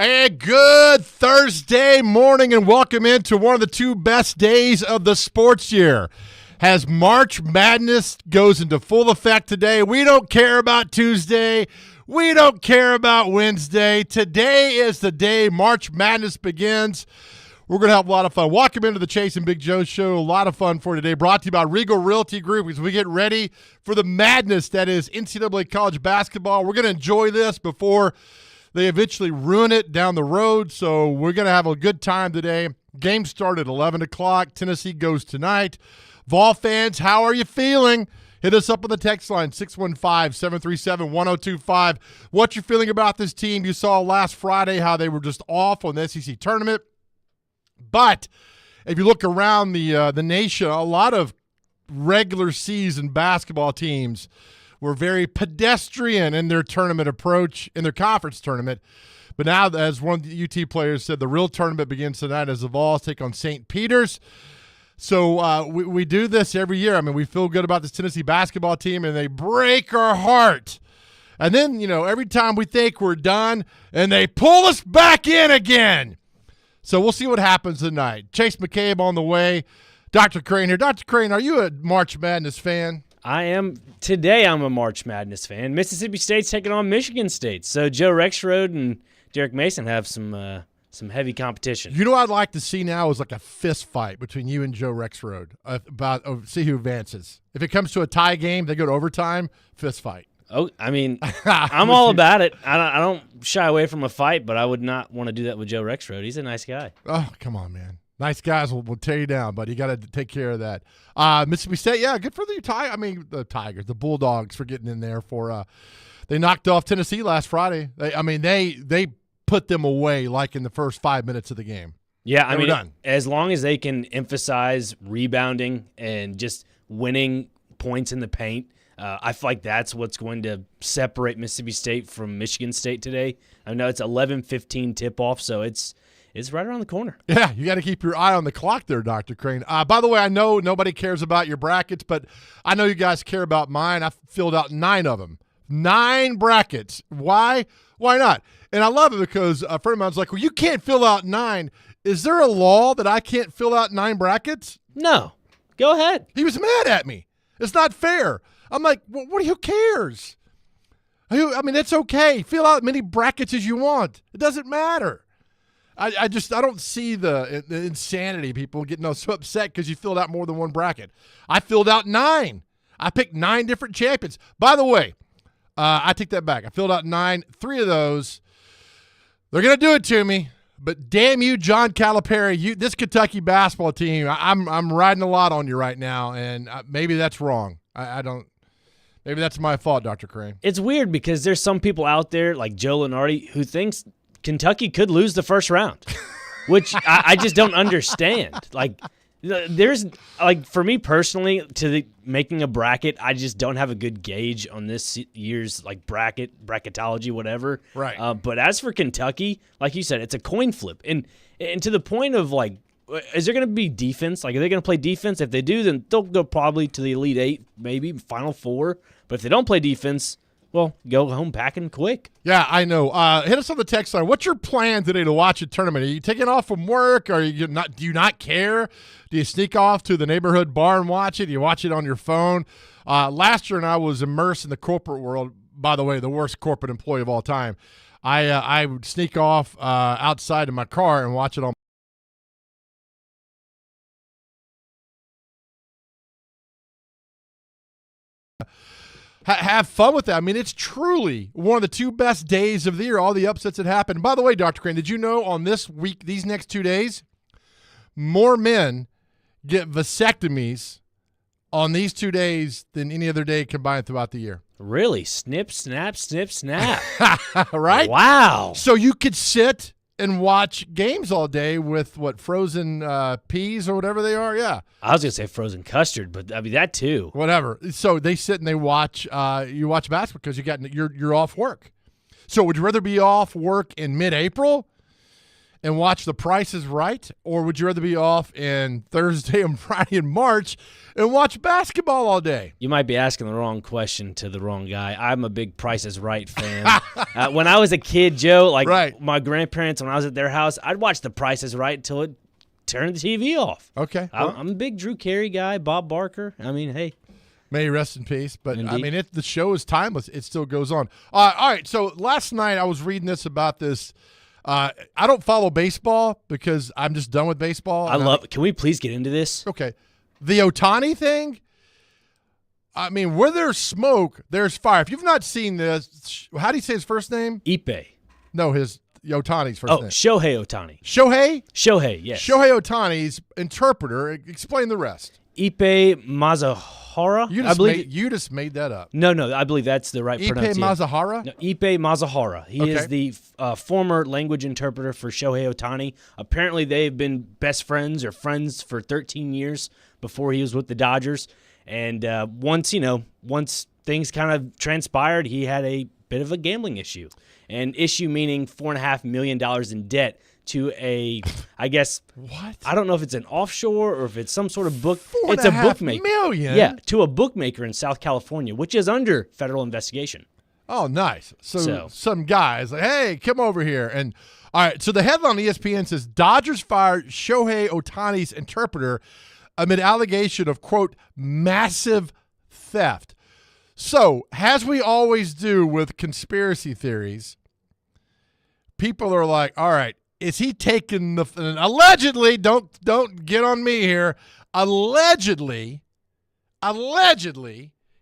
Hey, good Thursday morning and welcome into one of the two best days of the sports year. As March Madness goes into full effect today, we don't care about Tuesday. We don't care about Wednesday. Today is the day March Madness begins. We're going to have a lot of fun. Welcome into the Chase and Big Joe Show. A lot of fun for today. Brought to you by Regal Realty Group as we get ready for the madness that is NCAA college basketball. We're going to enjoy this before they eventually ruin it down the road, so we're going to have a good time today. Game started at 11 o'clock. Tennessee goes tonight. Vol fans, how are you feeling? Hit us up on the text line, 615-737-1025. What you feeling about this team? You saw last Friday how they were just off on the SEC tournament. But if you look around the nation, a lot of regular season basketball teams were very pedestrian in their tournament approach, in their conference tournament. But now, as one of the UT players said, the real tournament begins tonight as the Vols take on St. Peter's. So we do this every year. I mean, we feel good about this Tennessee basketball team, and they break our heart. And then, every time we think we're done, and they pull us back in again. So we'll see what happens tonight. Chase McCabe on the way. Dr. Crane here. Dr. Crane, are you a March Madness fan? I am. Today I'm a March Madness fan. Mississippi State's taking on Michigan State. So Joe Rexrode and Derek Mason have some heavy competition. You know what I'd like to see now is like a fist fight between you and Joe Rexrode about see who advances. If it comes to a tie game, they go to overtime, fist fight. Oh, I mean, I'm all about it. I don't shy away from a fight, but I would not want to do that with Joe Rexrode. He's a nice guy. Oh, come on, man. Nice guys will tear you down, but you got to take care of that. Mississippi State, yeah, good for the the Tigers, the Bulldogs for getting in there for. They knocked off Tennessee last Friday. They put them away like in the first 5 minutes of the game. Yeah, They were done. As long as they can emphasize rebounding and just winning points in the paint, I feel like that's what's going to separate Mississippi State from Michigan State today. I know it's 11:15 tip-off, so it's right around the corner. Yeah, you got to keep your eye on the clock there, Dr. Crane. By the way, I know nobody cares about your brackets, but I know you guys care about mine. I filled out 9 of them. 9 brackets. Why? Why not? And I love it because a friend of mine's like, well, you can't fill out 9. Is there a law that I can't fill out 9 brackets? No. Go ahead. He was mad at me. It's not fair. I'm like, well, who cares? I mean, it's okay. Fill out as many brackets as you want. It doesn't matter. I don't see the insanity, people getting so upset because you filled out more than one bracket. I filled out 9. I picked 9 different champions. By the way, I take that back. I filled out 9. 3 of those, they're going to do it to me. But damn you, John Calipari, this Kentucky basketball team, I'm riding a lot on you right now, and maybe that's wrong. I don't. Maybe that's my fault, Dr. Crane. It's weird because there's some people out there like Joe Lenardi who thinks Kentucky could lose the first round, which I just don't understand. Like, there's for me personally, making a bracket, I just don't have a good gauge on this year's bracketology, whatever. Right. But as for Kentucky, like you said, it's a coin flip, and to the point of is there going to be defense? Are they going to play defense? If they do, then they'll go probably to the Elite 8, maybe Final 4. But if they don't play defense, well, go home packing quick. Yeah, I know. Hit us on the text line. What's your plan today to watch a tournament? Are you taking off from work? Do you not care? Do you sneak off to the neighborhood bar and watch it? Do you watch it on your phone? Last year, and I was immersed in the corporate world. By the way, the worst corporate employee of all time. I would sneak off outside in my car and watch it on. Have fun with that. I mean, it's truly one of the 2 best days of the year, all the upsets that happened. By the way, Dr. Crane, did you know on this week, these next 2 days, more men get vasectomies on these 2 days than any other day combined throughout the year? Really? Snip, snap, snip, snap. Right? Wow. So you could sit and watch games all day with, frozen peas or whatever they are? Yeah. I was going to say frozen custard, but I mean, that too. Whatever. So they sit and they watch you watch basketball because you're off work. So would you rather be off work in mid-April and watch The Price is Right? Or would you rather be off in Thursday and Friday in March and watch basketball all day? You might be asking the wrong question to the wrong guy. I'm a big Price is Right fan. When I was a kid, Joe, my grandparents, when I was at their house, I'd watch The Price is Right until it turned the TV off. Okay. I'm a big Drew Carey guy, Bob Barker. I mean, hey. May he rest in peace. But, Indeed. I mean, the show is timeless. It still goes on. All right, so last night I was reading this about this. I don't follow baseball because I'm just done with baseball. Can we please get into this? Okay. The Ohtani thing, I mean, where there's smoke, there's fire. If you've not seen this, how do you say his first name? Ippei. No, Ohtani's first name. Shohei Ohtani. Shohei, yes. Shohei Ohtani's interpreter. Explain the rest. Ippei Mazahara. You just made that up. No, I believe that's the right Ippei pronunciation. Mazahara? No, Ippei Mazahara. He is the former language interpreter for Shohei Ohtani. Apparently, they've been best friends or friends for 13 years before he was with the Dodgers. And once things kind of transpired, he had a bit of a gambling issue. And issue meaning $4.5 million in debt to I guess, what? I don't know if it's an offshore or if it's some sort of book. It's a bookmaker. $4.5 million? Yeah, to a bookmaker in South California, which is under federal investigation. Oh, nice. So some guys like, hey, come over here. And all right, so the headline on ESPN says Dodgers fired Shohei Ohtani's interpreter amid allegation of, quote, massive theft. So, as we always do with conspiracy theories, people are like, all right, is he taking allegedly, don't get on me here, allegedly,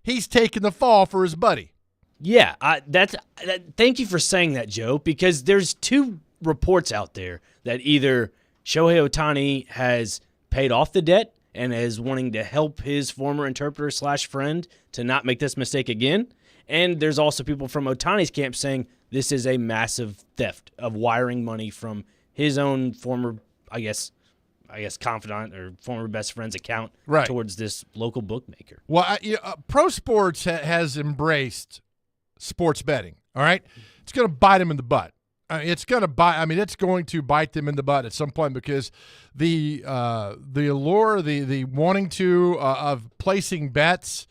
he's taking the fall for his buddy. Yeah, thank you for saying that, Joe, because there's two reports out there that either Shohei Ohtani has paid off the debt and is wanting to help his former interpreter / friend to not make this mistake again. And there's also people from Ohtani's camp saying this is a massive theft of wiring money from his own former, I guess confidant or former best friend's account towards this local bookmaker. Well, pro sports has embraced sports betting, all right? It's going to bite them in the butt. It's going to bite them in the butt at some point because the allure, the wanting to of placing bets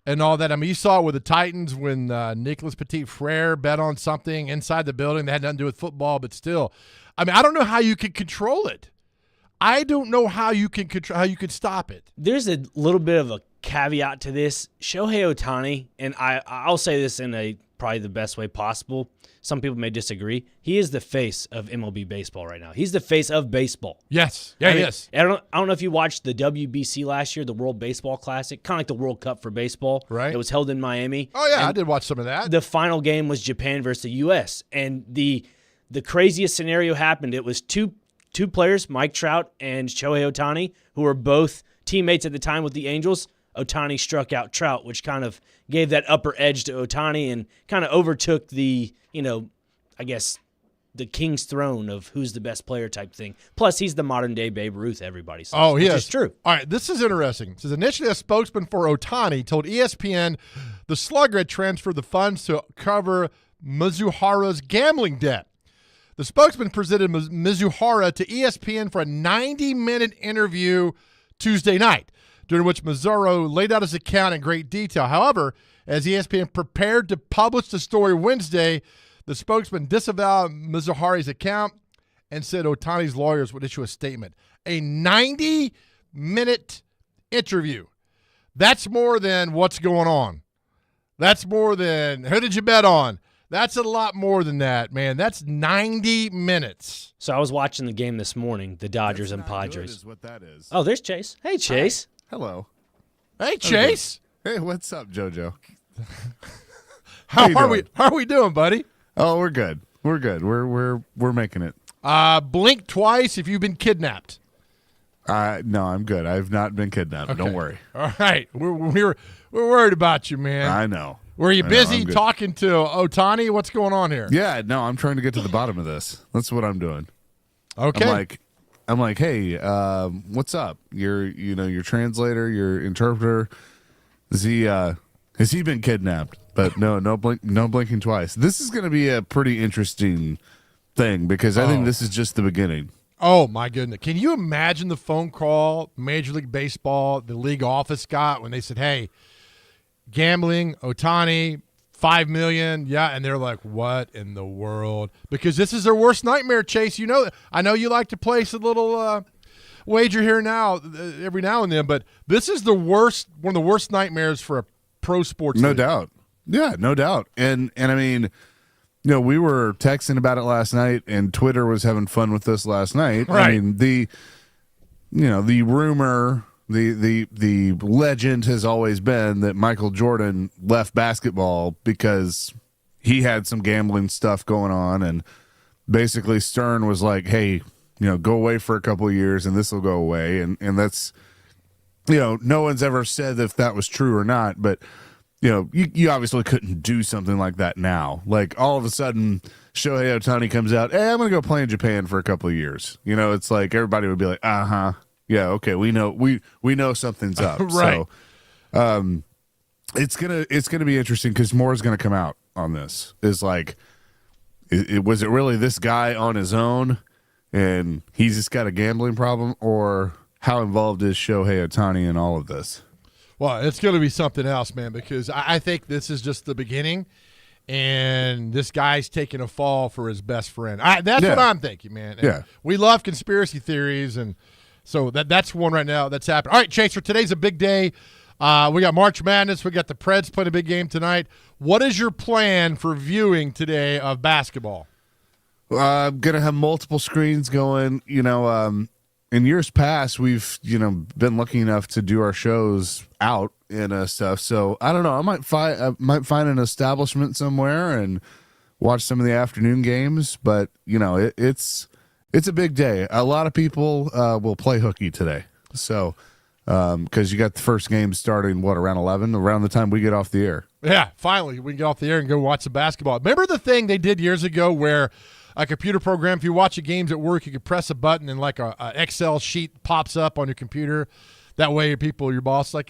and all that. I mean, you saw it with the Titans when Nicholas Petit-Frere bet on something inside the building that had nothing to do with football, but still. I mean, I don't know how you can control it. I don't know how you can stop it. There's a little bit of a caveat to this. Shohei Ohtani, and I'll say this in probably the best way possible. Some people may disagree. He is the face of MLB baseball right now. He's the face of baseball. Yes. Yeah, yes. I don't know if you watched the WBC last year, the World Baseball Classic, kind of like the World Cup for baseball. Right. It was held in Miami. Oh, yeah, I did watch some of that. The final game was Japan versus the U.S., and the craziest scenario happened. It was two players, Mike Trout and Shohei Ohtani, who were both teammates at the time with the Angels. Ohtani struck out Trout, which kind of gave that upper edge to Ohtani and kind of overtook the, I guess, the king's throne of who's the best player type thing. Plus, he's the modern-day Babe Ruth, everybody says. Oh, yes. Which is true. All right, this is interesting. It says initially a spokesman for Ohtani told ESPN the slugger had transferred the funds to cover Mizuhara's gambling debt. The spokesman presented Mizuhara to ESPN for a 90-minute interview Tuesday night, during which Mizuhara laid out his account in great detail. However, as ESPN prepared to publish the story Wednesday, the spokesman disavowed Mizuhara's account and said Ohtani's lawyers would issue a statement. A 90-minute interview. That's more than what's going on. That's more than who did you bet on? That's a lot more than that, man. That's 90 minutes. So I was watching the game this morning, the Dodgers and Padres. Is what that is. Oh, there's Chase. Hey, Chase. Hi. Hello. Hey, Chase. Hey, what's up, JoJo? How are we doing, buddy? Oh, we're good. We're good. We're making it. Blink twice if you've been kidnapped. No, I'm good. I've not been kidnapped. Okay. Don't worry. All right. We're worried about you, man. I know. Were you busy talking to Ohtani? What's going on here? Yeah, no, I'm trying to get to the bottom of this. That's what I'm doing. Okay. I'm like, hey, what's up? Your translator, your interpreter. Has he been kidnapped? But no blinking twice. This is going to be a pretty interesting thing because I think Oh. this is just the beginning. Oh, my goodness. Can you imagine the phone call Major League Baseball, the league office got when they said, hey, gambling, Ohtani, $5 million. Yeah, and they're like, what in the world? Because this is their worst nightmare, Chase. You know, I know you like to place a little wager here now, every now and then, but this is the worst, one of the worst nightmares for a pro sports No league. doubt. Yeah, no doubt. And I mean, you know, we were texting about it last night, and Twitter was having fun with this last night. Right. I mean, the rumor, the legend has always been that Michael Jordan left basketball because he had some gambling stuff going on, and basically Stern was like, "Hey, you know, go away for a couple of years, and this will go away." And that's, you know, no one's ever said if that was true or not, but. You know, you obviously couldn't do something like that now. Like all of a sudden, Shohei Ohtani comes out, hey, I'm going to go play in Japan for a couple of years. You know, it's like everybody would be like, yeah, okay, we know something's up. Right. So, it's gonna be interesting because more is going to come out on this. Is like, was it really this guy on his own, and he's just got a gambling problem, or how involved is Shohei Ohtani in all of this? Well, it's going to be something else, man, because I think this is just the beginning, and this guy's taking a fall for his best friend. That's what I'm thinking, man. And Yeah. we love conspiracy theories, and so that's one right now that's happening. All right, Chaser, today's a big day. We got March Madness. We got the Preds playing a big game tonight. What is your plan for viewing today of basketball? I'm gonna have multiple screens going. You know, in years past, we've been lucky enough to do our shows out and stuff. So I don't know. I might find an establishment somewhere and watch some of the afternoon games. But you know, it's a big day. A lot of people will play hooky today. So because you got the first game starting around 11, around the time we get off the air. Yeah, finally we can get off the air and go watch some basketball. Remember the thing they did years ago where a computer program, if you watch the games at work, you could press a button and like a Excel sheet pops up on your computer. That way your boss is like,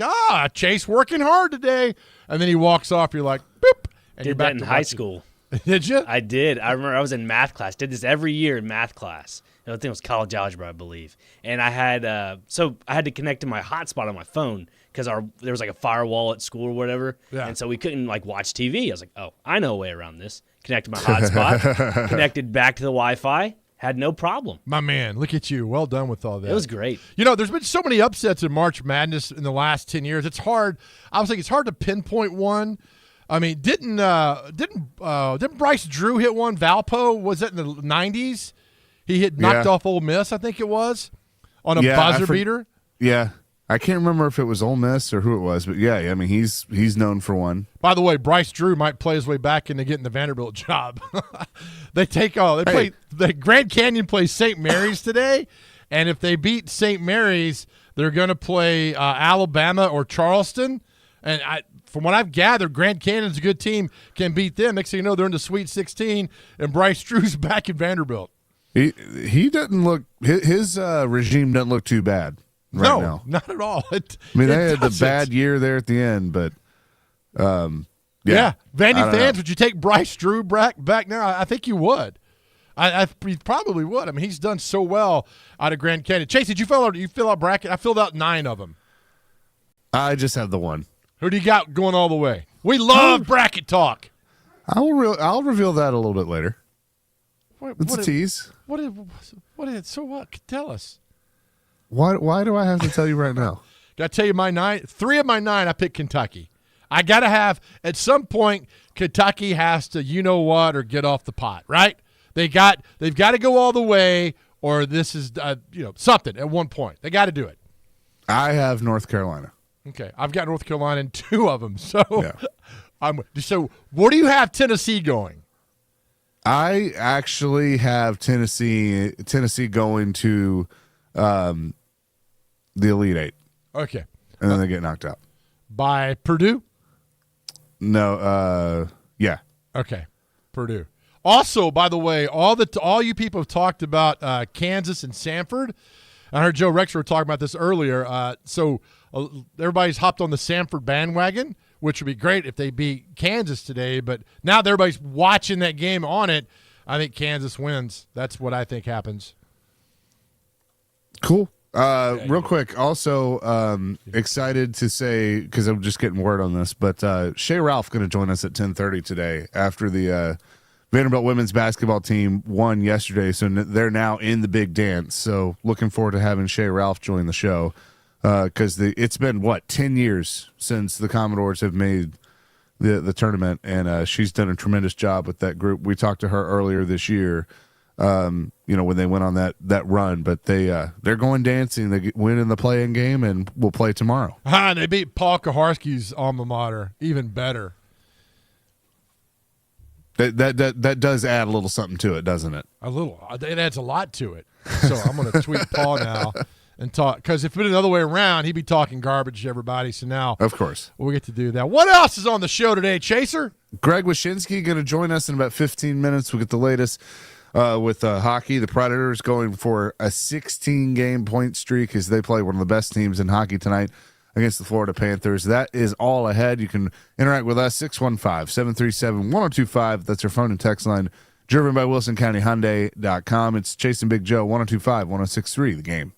Chase working hard today. And then he walks off. You're like, boop. And you're Did back that in to high watching. school. Did you? I did. I remember I was in math class. Did this every year in math class. I think it was college algebra, I believe. And I had so I had to connect to my hotspot on my phone because there was like a firewall at school or whatever. Yeah. And so we couldn't like watch TV. I was like, oh, I know a way around this. Connected my hotspot, connected back to the Wi-Fi, had no problem. My man, look at you. Well done with all that. It was great. You know, there's been so many upsets in March Madness in the last 10 years. It's hard. I was thinking it's hard to pinpoint one. I mean, didn't Bryce Drew hit one? Valpo, was that in the 90s? He hit knocked off Ole Miss, I think it was, on a buzzer beater. Yeah. I can't remember if it was Ole Miss or who it was, but yeah, I mean he's known for one. By the way, Bryce Drew might play his way back into getting the Vanderbilt job. The Grand Canyon plays St. Mary's today, and if they beat St. Mary's, they're going to play Alabama or Charleston. And from what I've gathered, Grand Canyon's a good team, can beat them. Next thing you know, they're in the Sweet 16, and Bryce Drew's back in Vanderbilt. He doesn't look his regime doesn't look too bad right now. Not at all. I mean, they had the bad year there at the end, but Vandy I don't fans, know. would you take Bryce Drew back now? I think you would. You probably would. I mean, he's done so well out of Grand Canyon. Chase, did you fill out bracket? I filled out 9 of them. I just have the one. Who do you got going all the way? We love bracket talk. I'll reveal that a little bit later. It's a tease. So what? Tell us. Why do I have to tell you right now? Got to tell you my 9. 3 of my 9, I picked Kentucky. I got to have, at some point, Kentucky has to, or get off the pot, right? They've got to go all the way, or this is, something at one point. They got to do it. I have North Carolina. Okay, I've got North Carolina in 2 of them. So, Yeah. So where do you have Tennessee going? I actually have Tennessee going to the Elite Eight, Okay, and then they get knocked out. by Purdue. No, yeah. Okay, Purdue. Also, by the way, all you people have talked about Kansas and Samford. I heard Joe Rexford talking about this earlier. So everybody's hopped on the Samford bandwagon, which would be great if they beat Kansas today. But now that everybody's watching that game on it, I think Kansas wins. That's what I think happens. Cool. Real quick, also excited to say, because I'm just getting word on this, but Shea Ralph going to join us at 10:30 today after the Vanderbilt women's basketball team won yesterday, so they're now in the big dance. So looking forward to having Shea Ralph join the show because it's been, 10 years since the Commodores have made the tournament, and she's done a tremendous job with that group. We talked to her earlier this year, when they went on that run, but they're going dancing. They win in the play-in game, and we'll play tomorrow. And they beat Paul Kaharski's alma mater, even better. That does add a little something to it, doesn't it? A little. It adds a lot to it. So I'm going to tweet Paul now and talk, because if it was the other way around, he'd be talking garbage to everybody. So now, Of course. we get to do that. What else is on the show today, Chaser? Greg Wyshynski going to join us in about 15 minutes. We'll get the latest with hockey. The Predators going for a 16-game point streak as they play one of the best teams in hockey tonight against the Florida Panthers. That is all ahead. You can interact with us, 615-737-1025. That's our phone and text line, driven by WilsonCountyHyundai.com. It's Chasing Big Joe, 1025-1063, The Game.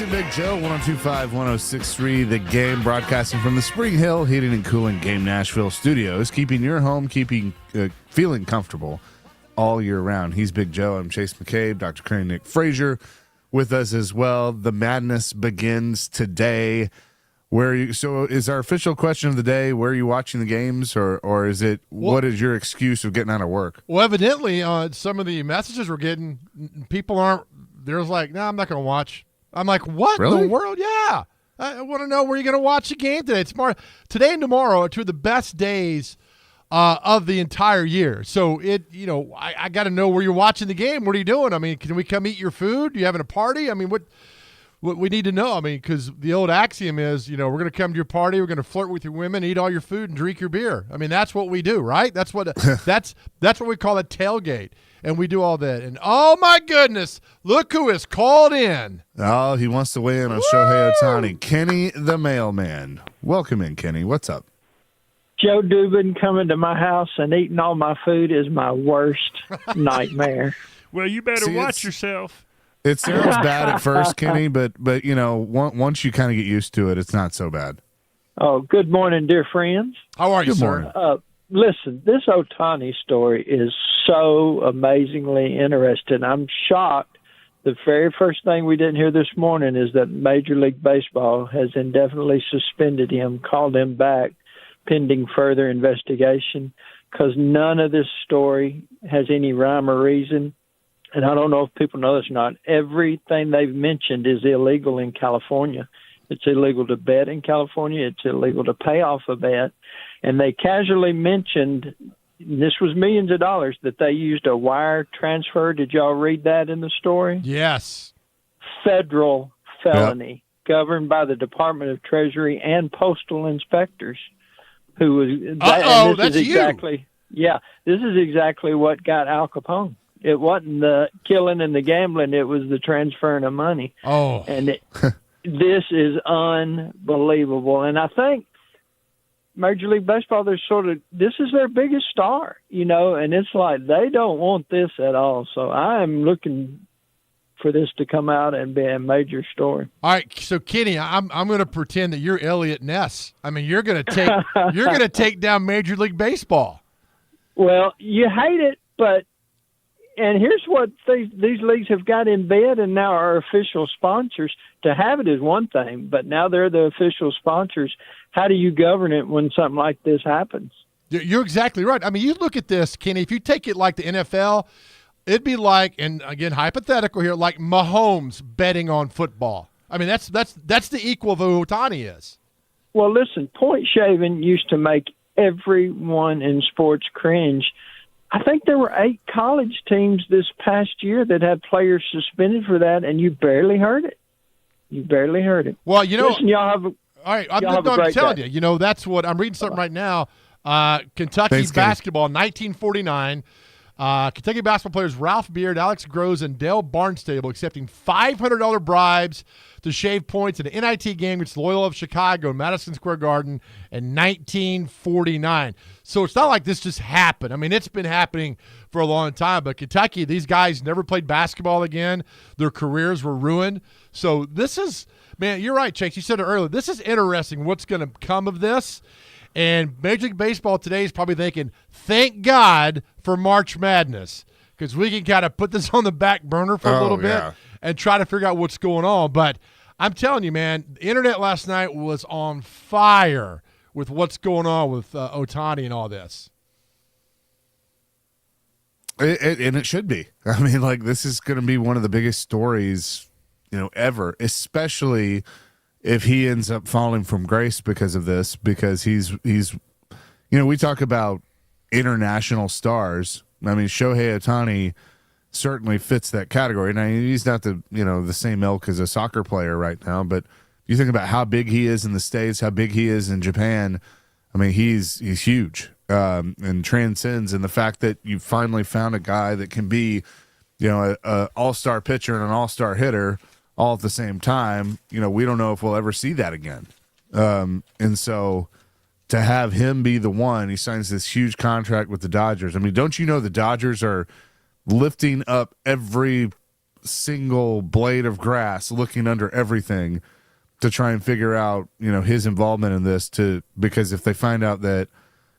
and Big Joe, 102.5, 106.3, The Game, broadcasting from the Spring Hill Heating and Cooling Game Nashville studios, keeping your home, feeling comfortable all year round. He's Big Joe. I'm Chase McCabe, Dr. Crane, Nick Frazier with us as well. The madness begins today. So is our official question of the day, where are you watching the games, or is it, what is your excuse of getting out of work? Well, evidently, some of the messages we're getting, people aren't, there's like, no, I'm not going to watch. I'm like, what in the world? Yeah. I want to know where you're going to watch the game today. Today and tomorrow are two of the best days of the entire year. So I got to know where you're watching the game. What are you doing? I mean, can we come eat your food? You having a party? I mean, what we need to know. I mean, because the old axiom is, we're going to come to your party, we're going to flirt with your women, eat all your food, and drink your beer. I mean, that's what we do, right? That's what that's what we call a tailgate, and we do all that. And oh my goodness, look who is called in. Oh, he wants to weigh in on Shohei Ohtani. Kenny the mailman. Welcome in, Kenny. What's up? Joe Dubin coming to my house and eating all my food is my worst nightmare. Well, you better watch yourself. It sounds bad at first, Kenny, but once you kind of get used to it, it's not so bad. Oh, good morning, dear friends. How are you, Good sir? morning. Listen, this Ohtani story is so amazingly interesting. I'm shocked. The very first thing we didn't hear this morning is that Major League Baseball has indefinitely suspended him, called him back, pending further investigation, because none of this story has any rhyme or reason. And I don't know if people know this or not, everything they've mentioned is illegal in California. It's illegal to bet in California. It's illegal to pay off a bet. And they casually mentioned, this was millions of dollars, that they used a wire transfer. Did y'all read that in the story? Yes. Federal felony, governed by the Department of Treasury and postal inspectors. Who was? That's exactly, you. Yeah, this is exactly what got Al Capone. It wasn't the killing and the gambling. It was the transferring of money. Oh. And this is unbelievable. And I think Major League Baseball, this is their biggest star, and it's like they don't want this at all. So I am looking for this to come out and be a major story. All right, so Kenny, I'm going to pretend that you're Elliot Ness. I mean, you're going to take down Major League Baseball. Well, you hate it, but and here's what these leagues have got in bed and now are official sponsors. To have it is one thing, but now they're the official sponsors. How do you govern it when something like this happens? You're exactly right. I mean, you look at this, Kenny, if you take it like the NFL, it'd be like, and again, hypothetical here, like Mahomes betting on football. I mean, that's the equal of who Ohtani is. Well, listen, point shaving used to make everyone in sports cringe. I think there were 8 college teams this past year that had players suspended for that, and you barely heard it. Well, listen, y'all have all right, I'm telling you, that's what I'm reading something right now. Kentucky Thanks, basketball, 1949. Kentucky basketball players Ralph Beard, Alex Gross, and Dale Barnstable accepting $500 bribes to shave points in an NIT game against Loyola of Chicago in Madison Square Garden in 1949. So it's not like this just happened. I mean, it's been happening for a long time. But Kentucky, these guys never played basketball again. Their careers were ruined. So this is, man, you're right, Chase. You said it earlier. This is interesting what's going to come of this. And Major League Baseball today is probably thinking, thank God for March Madness, because we can kind of put this on the back burner for a little bit and try to figure out what's going on. But I'm telling you, man, the internet last night was on fire with what's going on with Ohtani and all this. And it should be. I mean, like, this is going to be one of the biggest stories, ever, especially if he ends up falling from grace because of this, because he's we talk about international stars. I mean, Shohei Ohtani certainly fits that category. Now, he's not the same ilk as a soccer player right now, but you think about how big he is in the States, how big he is in Japan. I mean, he's huge and transcends. And the fact that you finally found a guy that can be, an all-star pitcher and an all-star hitter all at the same time, we don't know if we'll ever see that again. And so to have him be the one, he signs this huge contract with the Dodgers. I mean, don't you know the Dodgers are lifting up every single blade of grass, looking under everything to try and figure out, his involvement in this, because if they find out that,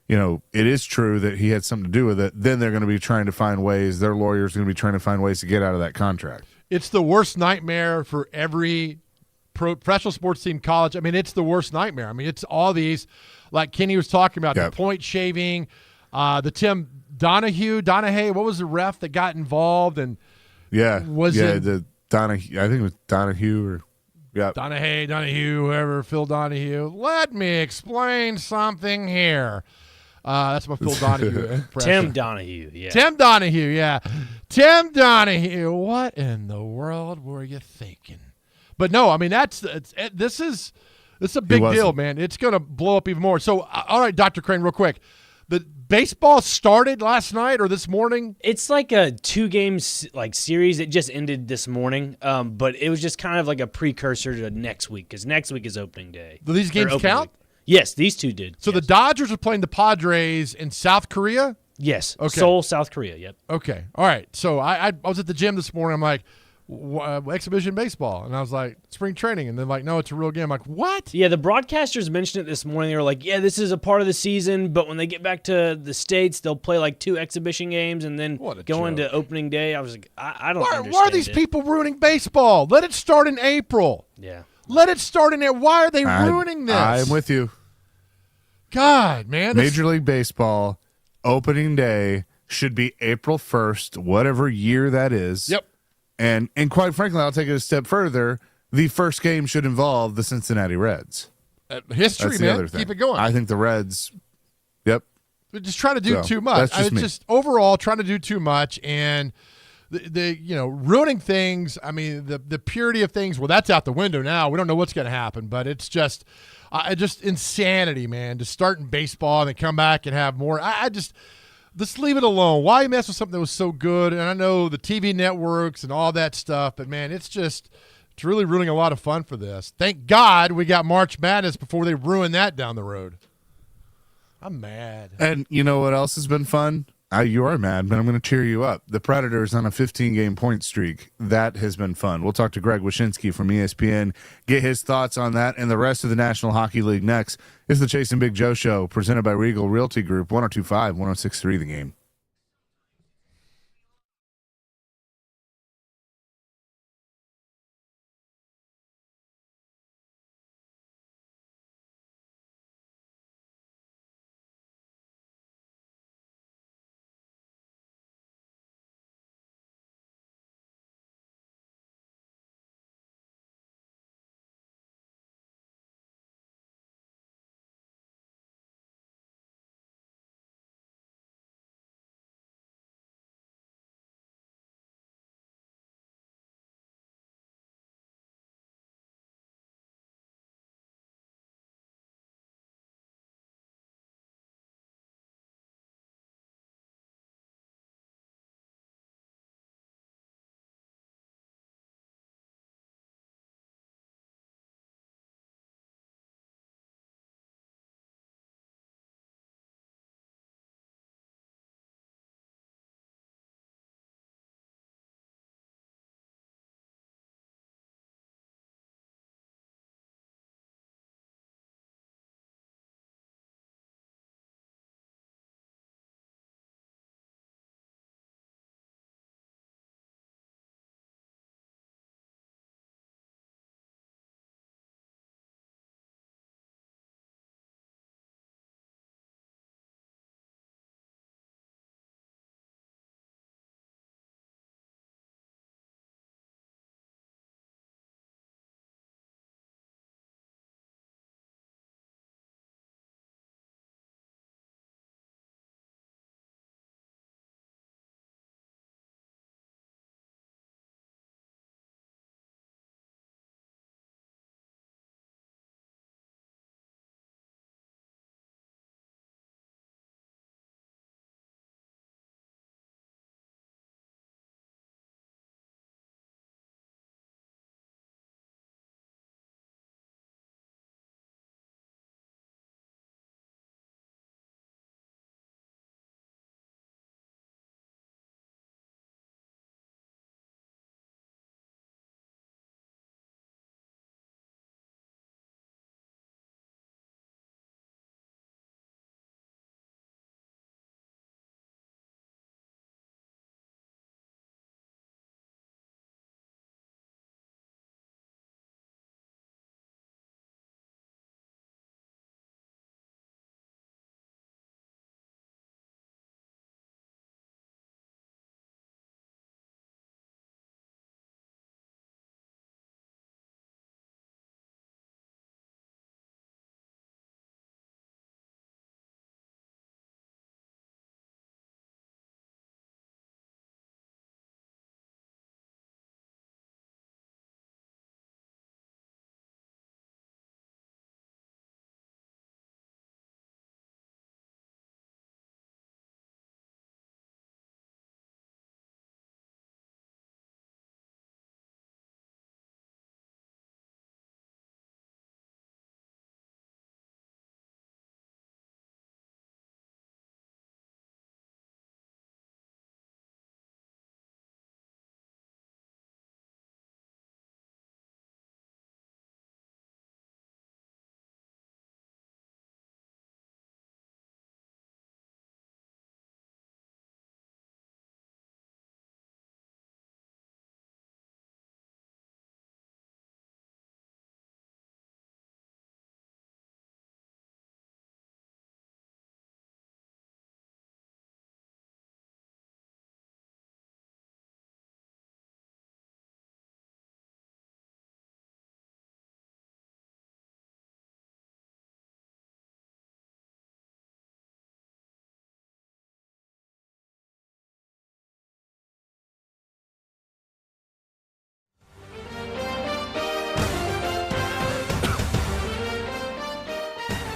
it is true that he had something to do with it, then they're going to be trying to find ways, their lawyers are going to be trying to find ways to get out of that contract. It's the worst nightmare for every professional sports team, college. I mean, it's the worst nightmare. I mean, it's all these, like Kenny was talking about, the point shaving, the Tim Donahue, what was the ref that got involved? And the Donahue, I think it was Donahue or Donahue, whoever, Phil Donahue. Let me explain something here. That's my Phil Donahue impression. Tim Donahue, yeah. Tim Donahue, yeah. Tim Donahue. What in the world were you thinking? But no, I mean, this is a big deal, man. It's going to blow up even more. So, all right, Dr. Crane, real quick. The baseball started last night or this morning? It's like a 2-game series. It just ended this morning, but it was just kind of like a precursor to next week because next week is opening day. Do these games count? Week. Yes, these two did. So the Dodgers are playing the Padres in South Korea? Yes. Okay. Seoul, South Korea, yep. Okay. All right. So I was at the gym this morning. I'm like, exhibition baseball. And I was like, spring training. And they're like, no, it's a real game. I'm like, what? Yeah, the broadcasters mentioned it this morning. They were like, yeah, this is a part of the season, but when they get back to the States, they'll play like 2 exhibition games and then go into opening day. I was like, I don't understand. Why are these people ruining baseball? Let it start in April. Yeah. Let it start in there. Why are they ruining this? I'm with you. God, man. Major League Baseball opening day should be April 1st, whatever year that is. Yep. And quite frankly, I'll take it a step further. The first game should involve the Cincinnati Reds. History, That's man. the other thing. Keep it going. I think the Reds, yep. They're just trying to do too much. That's just me. Just overall trying to do too much and the ruining things. I mean, the purity of things, well, that's out the window now. We don't know what's going to happen, but it's just insanity, man, to start in baseball and then come back and have more. Just leave it alone. Why mess with something that was so good? And I know the TV networks and all that stuff, but, man, it's really ruining a lot of fun for this. Thank God we got March Madness before they ruin that down the road. I'm mad. And you know what else has been fun? You are mad, but I'm going to cheer you up. The Predators on a 15-game point streak. That has been fun. We'll talk to Greg Wyshynski from ESPN, get his thoughts on that and the rest of the National Hockey League next. It's the Chase and Big Joe Show, presented by Regal Realty Group, 102.5, 106.3 The Game.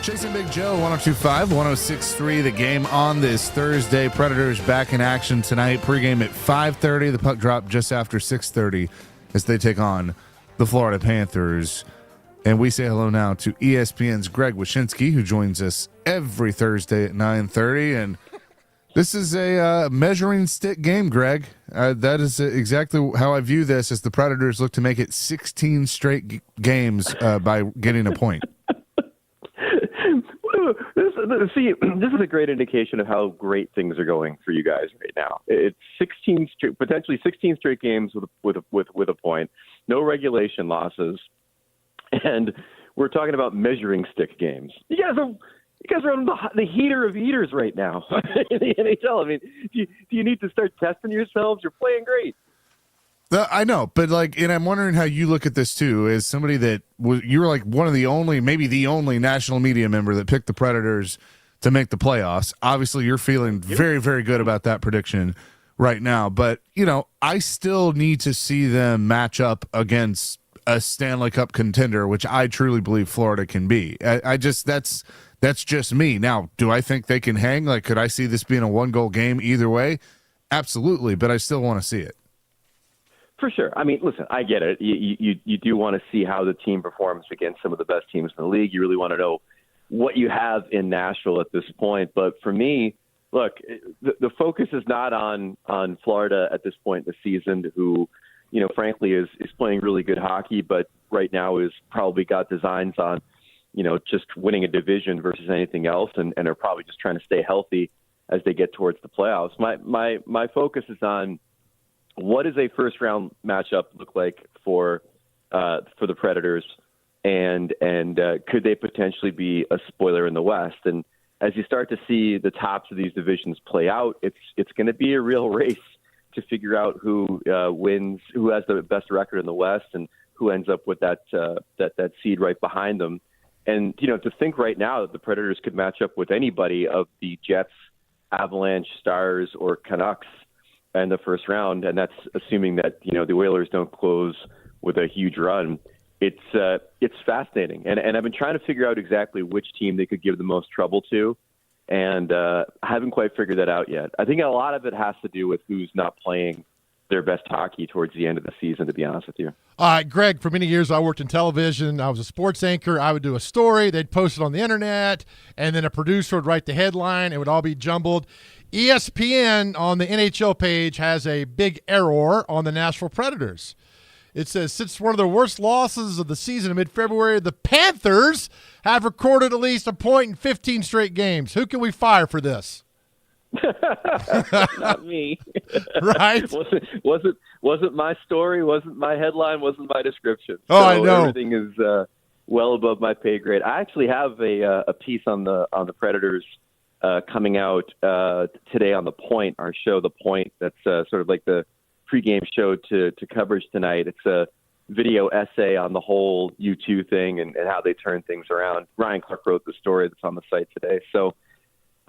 Chasing Big Joe, 102.5, 106.3, the game on this Thursday. Predators back in action tonight. Pregame at 5:30. The puck drop just after 6:30 as they take on the Florida Panthers. And we say hello now to ESPN's Greg Wyshynski, who joins us every Thursday at 9:30. And this is a measuring stick game, Greg. That is exactly how I view this, as the Predators look to make it 16 straight games by getting a point. This is a great indication of how great things are going for you guys right now. It's potentially 16 straight games with a point, no regulation losses, and we're talking about measuring stick games. You guys are on the heater of heaters right now in the NHL. I mean, do you need to start testing yourselves? You're playing great. I know, but and I'm wondering how you look at this too, as somebody that you were like one of the only, maybe the only national media member that picked the Predators to make the playoffs. Obviously, you're feeling very, very good about that prediction right now, but I still need to see them match up against a Stanley Cup contender, which I truly believe Florida can be. That's just me. Now, do I think they can hang? Could I see this being a 1-goal game either way? Absolutely, but I still want to see it. For sure. I mean, listen, I get it. You do want to see how the team performs against some of the best teams in the league. You really want to know what you have in Nashville at this point. But for me, look, the focus is not on Florida at this point in the season, who, frankly is playing really good hockey, but right now is probably got designs on, just winning a division versus anything else, and are probably just trying to stay healthy as they get towards the playoffs. My focus is on, what does a first round matchup look like for the Predators, and could they potentially be a spoiler in the West? And as you start to see the tops of these divisions play out, it's going to be a real race to figure out who wins, who has the best record in the West, and who ends up with that seed right behind them. And to think right now that the Predators could match up with anybody of the Jets, Avalanche, Stars, or Canucks in the first round, and that's assuming that the Oilers don't close with a huge run. It's fascinating, and I've been trying to figure out exactly which team they could give the most trouble to, and I haven't quite figured that out yet. I think a lot of it has to do with who's not playing their best hockey towards the end of the season, to be honest with you. Greg, for many years I worked in television. I was a sports anchor. I would do a story. They'd post it on the internet, and then a producer would write the headline. It would all be jumbled. ESPN on the NHL page has a big error on the Nashville Predators. It says, since one of their worst losses of the season in mid-February, the Panthers have recorded at least a point in 15 straight games. Who can we fire for this? Not me. Right? wasn't my story, wasn't my headline, wasn't my description. Oh, I know. Everything is well above my pay grade. I actually have a piece on the Predators coming out today on The Point, our show, The Point. That's sort of like the pregame show to coverage tonight. It's a video essay on the whole U2 thing and how they turn things around. Ryan Clark wrote the story that's on the site today. So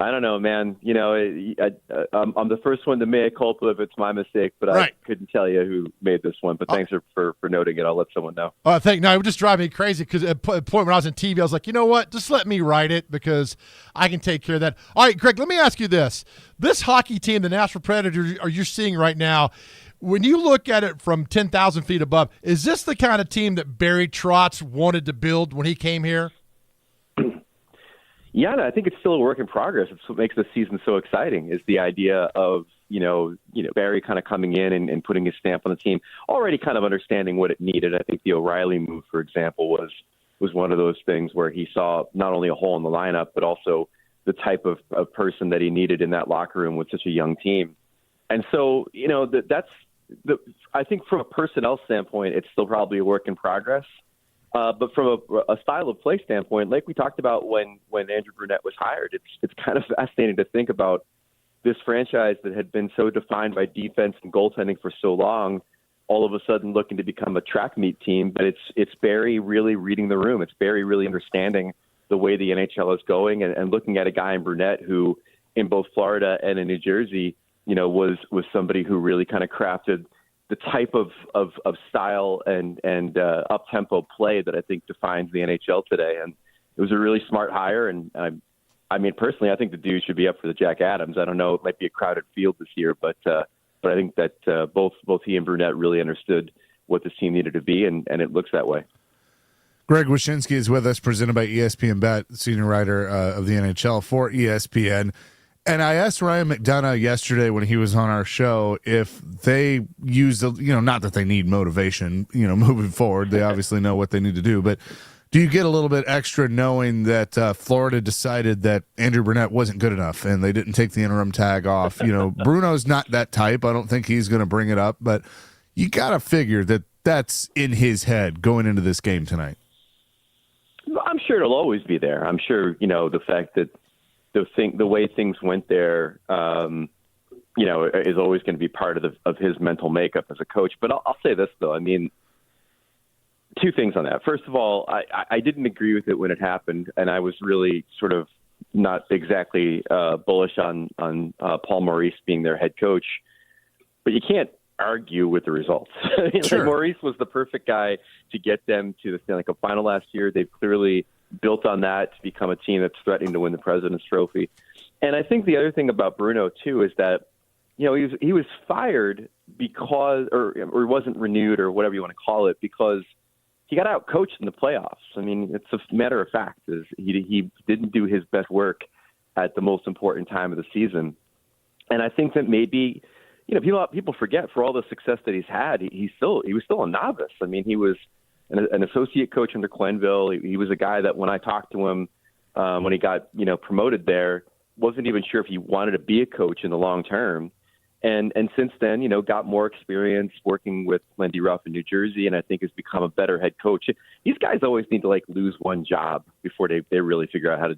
I don't know, man. I'm the first one to mea culpa if it's my mistake, but right. I couldn't tell you who made this one. But thanks for noting it. I'll let someone know. It would just drive me crazy, because at a point when I was on TV, I was like, you know what? Just let me write it, because I can take care of that. All right, Greg, let me ask you this. This hockey team, the Nashville Predators, you're seeing right now, when you look at it from 10,000 feet above, is this the kind of team that Barry Trotz wanted to build when he came here? Yeah, no, I think it's still a work in progress. It's what makes this season so exciting, is the idea of, Barry kind of coming in and putting his stamp on the team, already kind of understanding what it needed. I think the O'Reilly move, for example, was one of those things where he saw not only a hole in the lineup, but also the type of person that he needed in that locker room with such a young team. And so, I think from a personnel standpoint, it's still probably a work in progress. But from a style of play standpoint, like we talked about when Andrew Brunette was hired, it's kind of fascinating to think about this franchise that had been so defined by defense and goaltending for so long, all of a sudden looking to become a track meet team. But it's Barry really reading the room. It's Barry really understanding the way the NHL is going, and looking at a guy in Brunette who, in both Florida and in New Jersey, was somebody who really kind of crafted the type of style and up-tempo play that I think defines the NHL today. And was a really smart hire, and I mean, personally, I think the dude should be up for the Jack Adams. I don't know; it might be a crowded field this year, but I think that both he and Brunette really understood what this team needed to be, and it looks that way. Greg Wyshynski is with us, presented by ESPN Bet, senior writer of the NHL for ESPN. And I asked Ryan McDonough yesterday when he was on our show if they use not that they need motivation, moving forward. They obviously know what they need to do, but do you get a little bit extra knowing that Florida decided that Andrew Brunette wasn't good enough and they didn't take the interim tag off? Bruno's not that type. I don't think he's going to bring it up, but you got to figure that that's in his head going into this game tonight. I'm sure it'll always be there. I'm sure, the fact that the way things went there, is always going to be part of his mental makeup as a coach. But I'll say this, though. I mean, two things on that. First of all, I didn't agree with it when it happened, and I was really sort of not exactly bullish on Paul Maurice being their head coach. But you can't argue with the results. Sure. Maurice was the perfect guy to get them to the Stanley Cup final last year. They've clearly built on that to become a team that's threatening to win the President's Trophy. And I think the other thing about Bruno too is that he was fired because or he wasn't renewed or whatever you want to call it because he got out coached in the playoffs. I mean, it's a matter of fact is he didn't do his best work at the most important time of the season. And I think that maybe people forget for all the success that he's had, he was still a novice. I mean, he was an associate coach under Quenneville. He was a guy that when I talked to him when he got promoted there, wasn't even sure if he wanted to be a coach in the long term. And since then, got more experience working with Lindy Ruff in New Jersey, and I think has become a better head coach. These guys always need to lose one job before they really figure out how to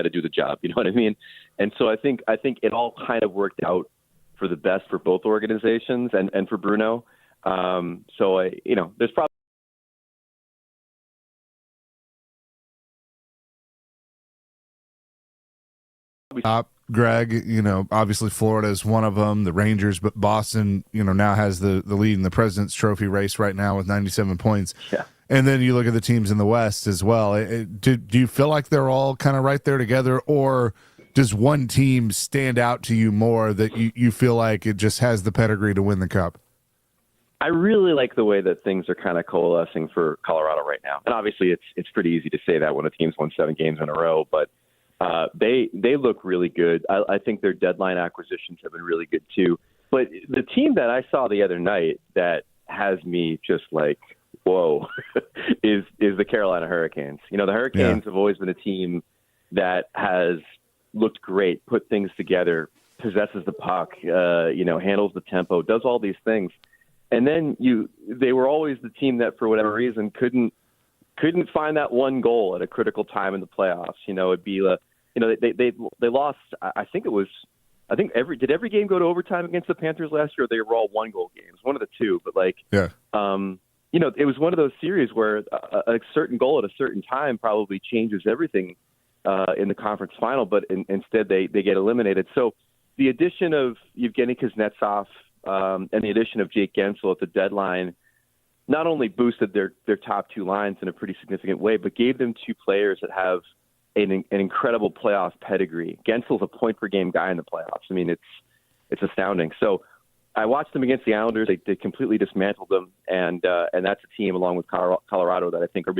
do the job. You know what I mean? And so I think it all kind of worked out for the best for both organizations and for Bruno. So there's probably Greg, obviously Florida is one of them, the Rangers, but Boston, now has the lead in the President's Trophy race right now with 97 points. Yeah. And then you look at the teams in the West as well. Do you feel like they're all kind of right there together, or does one team stand out to you more that you feel like it just has the pedigree to win the Cup? I really like the way that things are kind of coalescing for Colorado right now. And obviously it's pretty easy to say that when a team's won 7 games in a row, but they look really good. I think their deadline acquisitions have been really good too. But the team that I saw the other night that has me just like, whoa, is the Carolina Hurricanes. The Hurricanes have always been a team that has looked great, put things together, possesses the puck, handles the tempo, does all these things. And then they were always the team that for whatever reason couldn't find that one goal at a critical time in the playoffs. It'd be they lost. I think every game go to overtime against the Panthers last year? Or they were all 1-goal games, one of the two. But it was one of those series where a certain goal at a certain time probably changes everything in the conference final. But instead they get eliminated. So the addition of Yevgeny Kuznetsov and the addition of Jake Gensel at the deadline not only boosted their top 2 lines in a pretty significant way, but gave them 2 players that have an incredible playoff pedigree. Gensel's a point-per-game guy in the playoffs. I mean, it's astounding. So I watched them against the Islanders. They completely dismantled them, and that's a team along with Colorado that I think are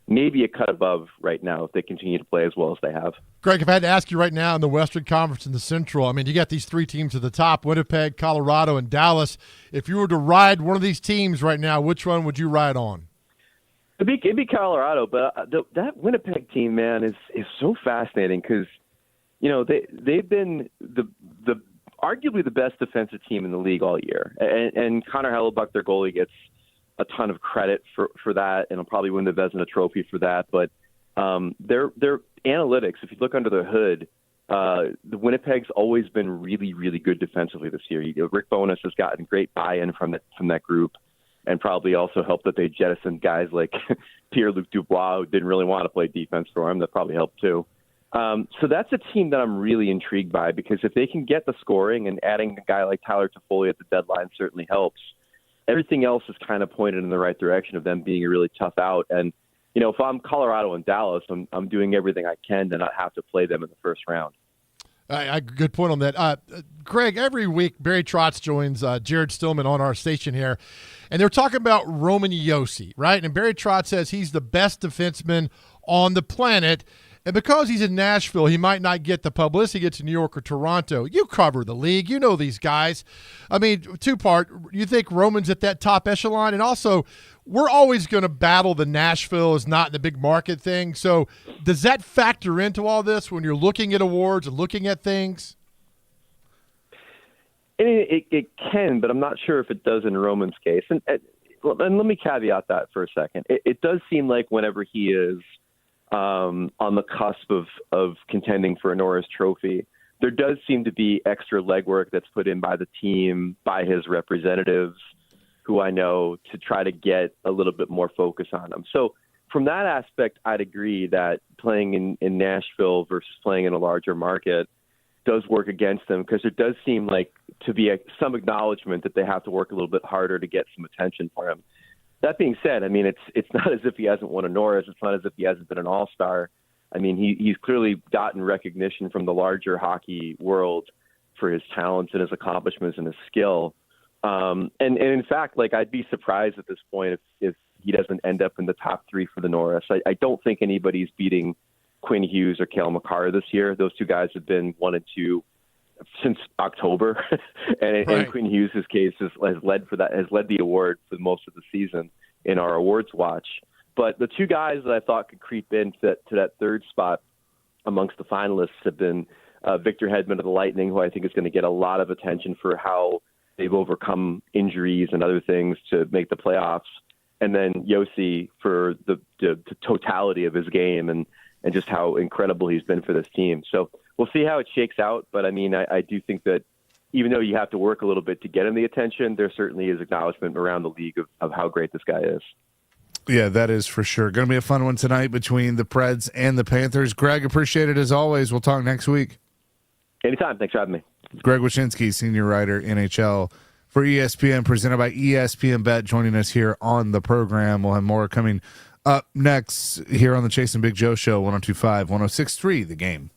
maybe a cut above right now if they continue to play as well as they have. Greg, if I had to ask you right now in the Western Conference and the Central, I mean, you got these 3 teams at the top, Winnipeg, Colorado, and Dallas. If you were to ride one of these teams right now, which one would you ride on? It'd be Colorado, but that Winnipeg team, man, is so fascinating because, they've been the arguably the best defensive team in the league all year. And Connor Hellebuck, their goalie, gets a ton of credit for that, and will probably win the Vezina Trophy for that. But their analytics, if you look under the hood, the Winnipeg's always been really, really good defensively this year. Rick Bowness has gotten great buy-in from that group, and probably also helped that they jettisoned guys like Pierre-Luc Dubois, who didn't really want to play defense for him. That probably helped too. So that's a team that I'm really intrigued by, because if they can get the scoring, and adding a guy like Tyler Toffoli at the deadline certainly helps, everything else is kind of pointed in the right direction of them being a really tough out. And if I'm Colorado and Dallas, I'm doing everything I can to not have to play them in the first round. Good point on that. Greg, every week Barry Trotz joins Jared Stillman on our station here, and they're talking about Roman Josi, right? And Barry Trotz says he's the best defenseman on the planet, and because he's in Nashville, he might not get the publicity he gets in New York or Toronto. You cover the league. You know these guys. I mean, two-part, you think Roman's at that top echelon? And also, we're always going to battle the Nashville is not the big market thing. So does that factor into all this when you're looking at awards and looking at things? It can, but I'm not sure if it does in Roman's case. And let me caveat that for a second. It does seem like whenever he is on the cusp of contending for a Norris Trophy, there does seem to be extra legwork that's put in by the team, by his representatives, who I know, to try to get a little bit more focus on him. So from that aspect, I'd agree that playing in Nashville versus playing in a larger market does work against them, because there does seem like to be some acknowledgement that they have to work a little bit harder to get some attention for him. That being said, I mean, it's not as if he hasn't won a Norris. It's not as if he hasn't been an all-star. I mean, he's clearly gotten recognition from the larger hockey world for his talents and his accomplishments and his skill. And in fact, like, I'd be surprised at this point if he doesn't end up in the top three for the Norris. I don't think anybody's beating Quinn Hughes or Cale Makar this year. Those two guys have been 1 and 2 since October, and Right. in Quinn Hughes' case has led the award for most of the season in our awards watch. But the two guys that I thought could creep into that third spot amongst the finalists have been Victor Hedman of the Lightning, who I think is going to get a lot of attention for how they've overcome injuries and other things to make the playoffs, and then Josi for the totality of his game and just how incredible he's been for this team. So we'll see how it shakes out. But, I mean, I do think that even though you have to work a little bit to get him the attention, there certainly is acknowledgement around the league of how great this guy is. Yeah, that is for sure. Going to be a fun one tonight between the Preds and the Panthers. Greg, appreciate it as always. We'll talk next week. Anytime. Thanks for having me. Greg Wyshynski, senior writer, NHL for ESPN, presented by ESPN Bet, joining us here on the program. We'll have more coming up next here on the Chase and Big Joe Show, 102.5, 106.3, The Game.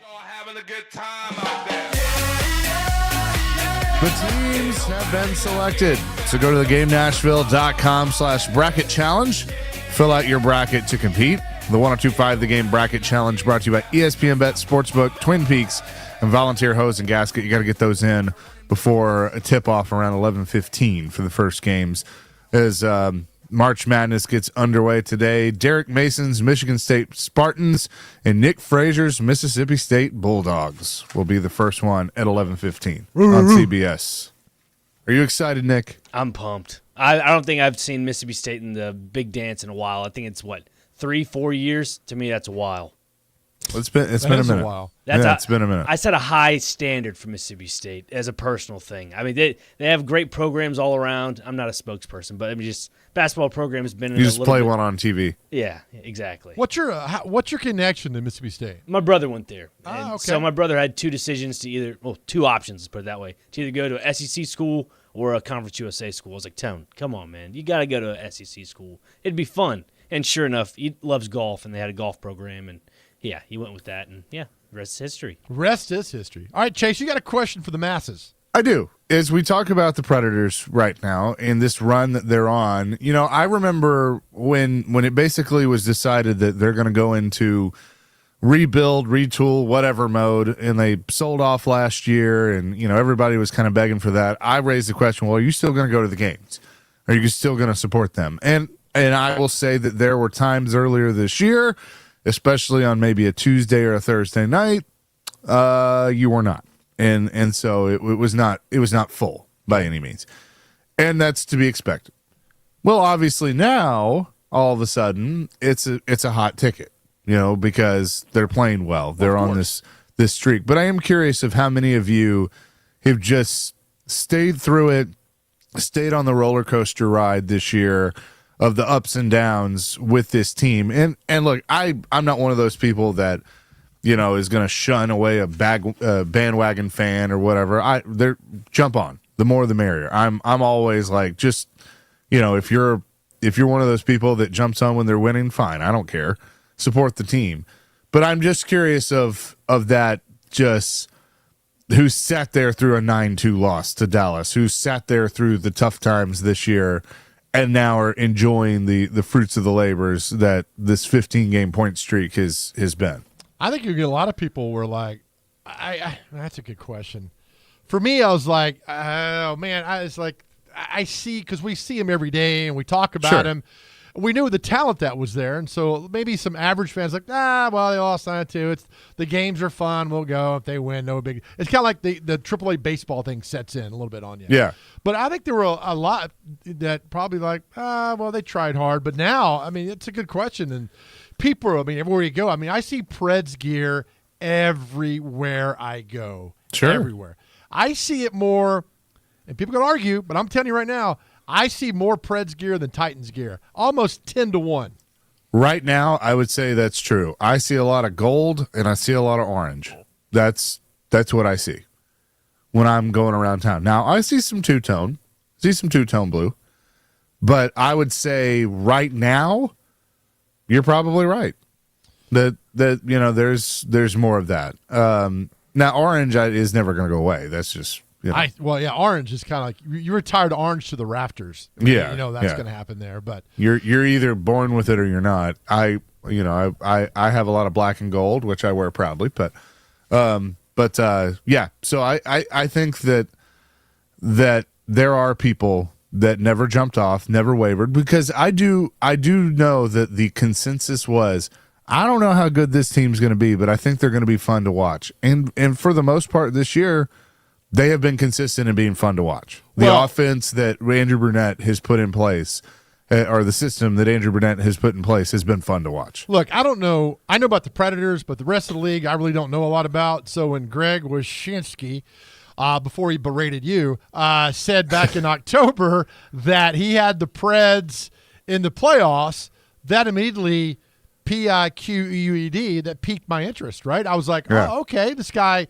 Having a good time out there. The teams have been selected. So go to theGameNashville.com/bracket challenge. Fill out your bracket to compete. The 1025 The Game Bracket Challenge brought to you by ESPN Bet Sportsbook, Twin Peaks, and Volunteer Hose and Gasket. You got to get those in before a tip-off around 11:15 for the first games. As March Madness gets underway today, Derek Mason's Michigan State Spartans and Nick Frazier's Mississippi State Bulldogs will be the first one at 11:15 on CBS. Are you excited, Nick? I'm pumped. I don't think I've seen Mississippi State in the big dance in a while. I think it's, 3-4 years? To me, that's a while. It's been a minute. It's been a minute. I set a high standard for Mississippi State as a personal thing. I mean, they have great programs all around. I'm not a spokesperson, but I mean, just basketball program has been. You just play one on TV. Yeah, exactly. What's your connection to Mississippi State? My brother went there. Okay. So my brother had two decisions to two options, let's put it that way, to either go to an SEC school or a Conference USA school. I was like, Tone, come on, man. You got to go to an SEC school. It'd be fun. And sure enough, he loves golf, and they had a golf program, and yeah, he went with that, and yeah, the rest is history. Rest is history. All right, Chase, you got a question for the masses. I do. As we talk about the Predators right now and this run that they're on, I remember when it basically was decided that they're going to go into rebuild, retool, whatever mode, and they sold off last year, and everybody was kind of begging for that. I raised the question, well, are you still going to go to the games? Are you still going to support them? And I will say that there were times earlier this year, especially on maybe a Tuesday or a Thursday night, you were not. And so it was not full by any means. And that's to be expected. Well, obviously now, all of a sudden, it's a hot ticket, because they're playing well. They're on this streak. But I am curious of how many of you have just stayed through it, stayed on the roller coaster ride this year of the ups and downs with this team. And look, I'm not one of those people that is going to shun away a bandwagon fan or whatever. They're jump on. The more the merrier. I'm always like, just if you're one of those people that jumps on when they're winning, fine. I don't care. Support the team. But I'm just curious of that, just who sat there through a 9-2 loss to Dallas, who sat there through the tough times this year, and now are enjoying the fruits of the labors that this 15-game point streak has been. I think you get a lot of people were like, that's a good question. For me, I was like, oh, man, I see, because we see him every day and we talk about him. We knew the talent that was there, and so maybe some average fans like, well, they lost 9-2. It's the games are fun. We'll go if they win. No big. It's kind of like the AAA baseball thing sets in a little bit on you. Yeah. But I think there were a lot that probably like, well, they tried hard. But now, I mean, it's a good question, and people, I mean, everywhere you go, I mean, I see Preds gear everywhere I go. Sure. Everywhere. I see it more, and people can argue, but I'm telling you right now, I see more Preds gear than Titans gear, almost 10-1. Right now, I would say that's true. I see a lot of gold and I see a lot of orange. That's what I see when I'm going around town. Now, I see some two-tone blue, but I would say right now, you're probably right. That there's more of that. Now, orange is never going to go away. That's just. Orange is kind of like you retired orange to the rafters. That's going to happen there. But you're either born with it or you're not. I have a lot of black and gold, which I wear proudly. But yeah. So I think that there are people that never jumped off, never wavered, because I do know that the consensus was, I don't know how good this team's going to be, but I think they're going to be fun to watch. And for the most part this year, they have been consistent in being fun to watch. The offense that Andrew Brunette has put in place, or the system that Andrew Brunette has put in place, has been fun to watch. Look, I don't know. I know about the Predators, but the rest of the league I really don't know a lot about. So when Greg Wyshynski, before he berated you, said back in October that he had the Preds in the playoffs, that immediately PIQUED, that piqued my interest, right? I was like, oh, okay, this guy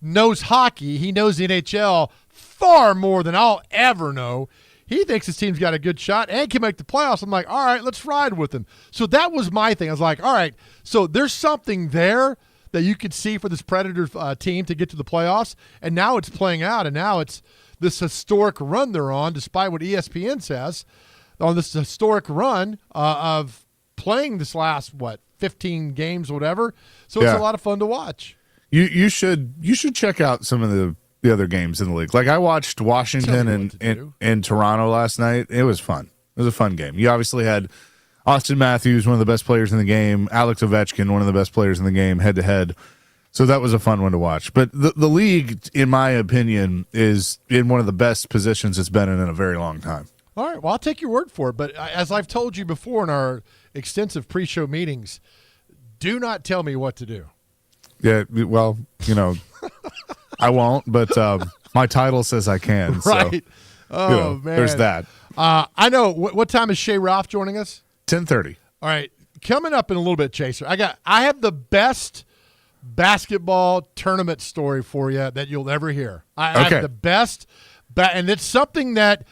knows hockey. He knows the NHL far more than I'll ever know. He thinks his team's got a good shot and can make the playoffs. I'm like, all right, let's ride with him. So that was my thing. I was like, all right, so there's something there that you could see for this Predators team to get to the playoffs, and now it's playing out, and now it's this historic run they're on, despite what ESPN says, on this historic run of playing this last, 15 games, whatever. So it's a lot of fun to watch. You should check out some of the other games in the league. Like I watched Washington and Toronto last night. It was fun. It was a fun game. You obviously had Austin Matthews, one of the best players in the game, Alex Ovechkin, one of the best players in the game, head to head. So that was a fun one to watch. But the league, in my opinion, is in one of the best positions it's been in a very long time. All right. Well, I'll take your word for it. But as I've told you before in our extensive pre-show meetings, do not tell me what to do. Yeah, well, I won't, but my title says I can. Right. So, oh, man. There's that. I know. What time is Shea Ralph joining us? 10:30. All right. Coming up in a little bit, Chaser, I have the best basketball tournament story for you that you'll ever hear. I have the best, and it's something that,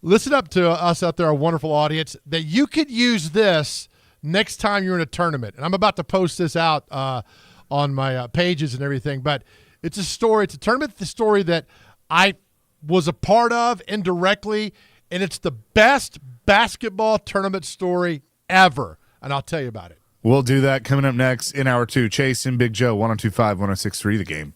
listen up to us out there, our wonderful audience, that you could use this next time you're in a tournament. And I'm about to post this out on my pages and everything, but it's a story. It's a tournament story that I was a part of indirectly, and it's the best basketball tournament story ever. And I'll tell you about it. We'll do that coming up next in hour 2. Chase and Big Joe, 102.5, 106.3 The Game.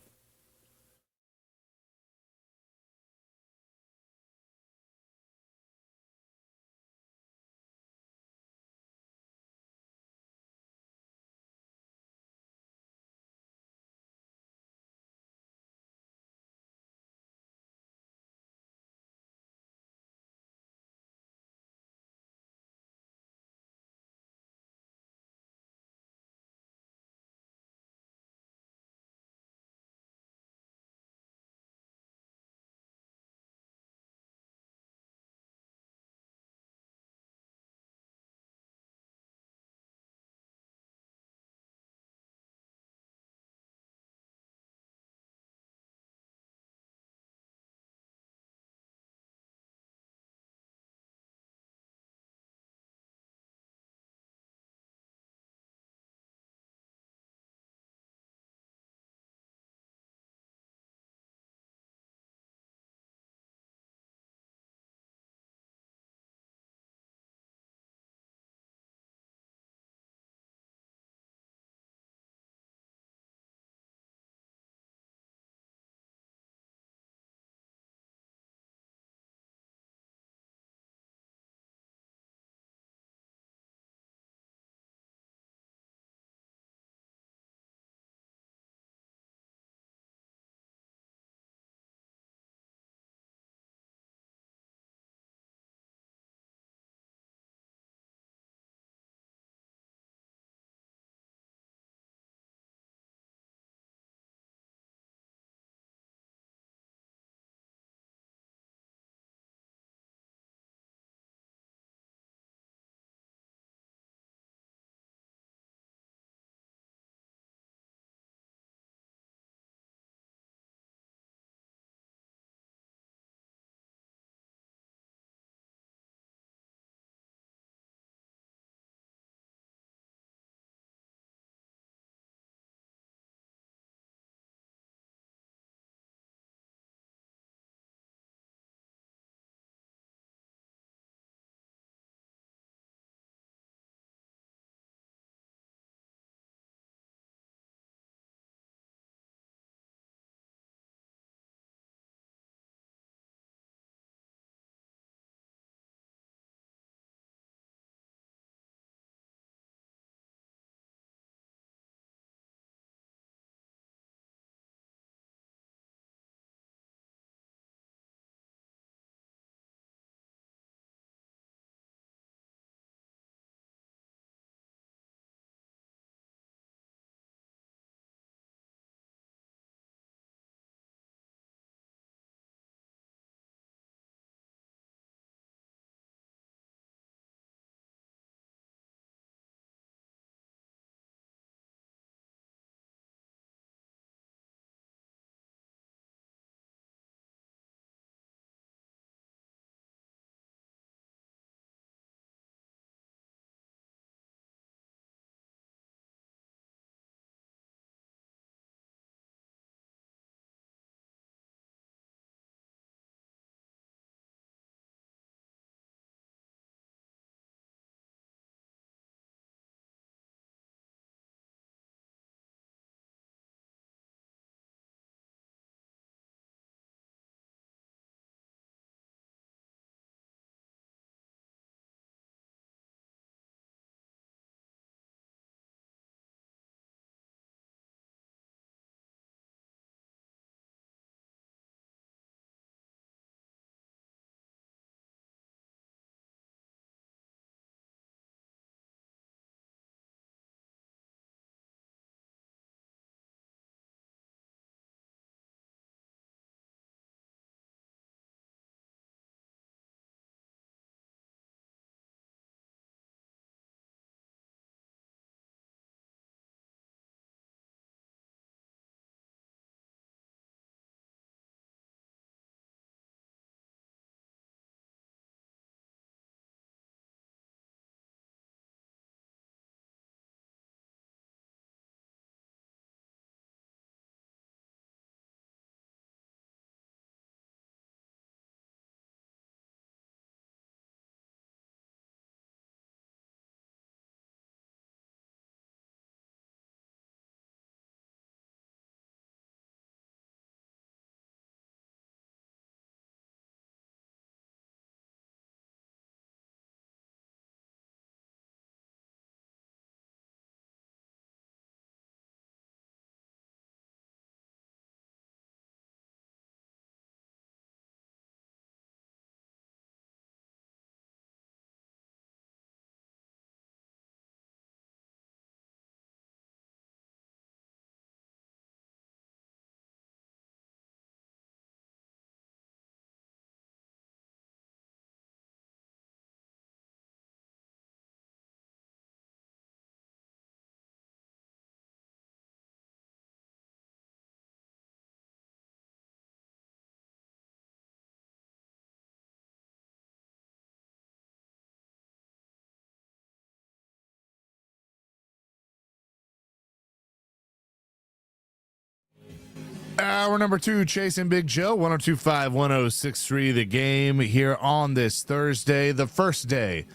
Hour number 2, Chasing Big Joe, 102.5-1063, The Game here on this Thursday. The first day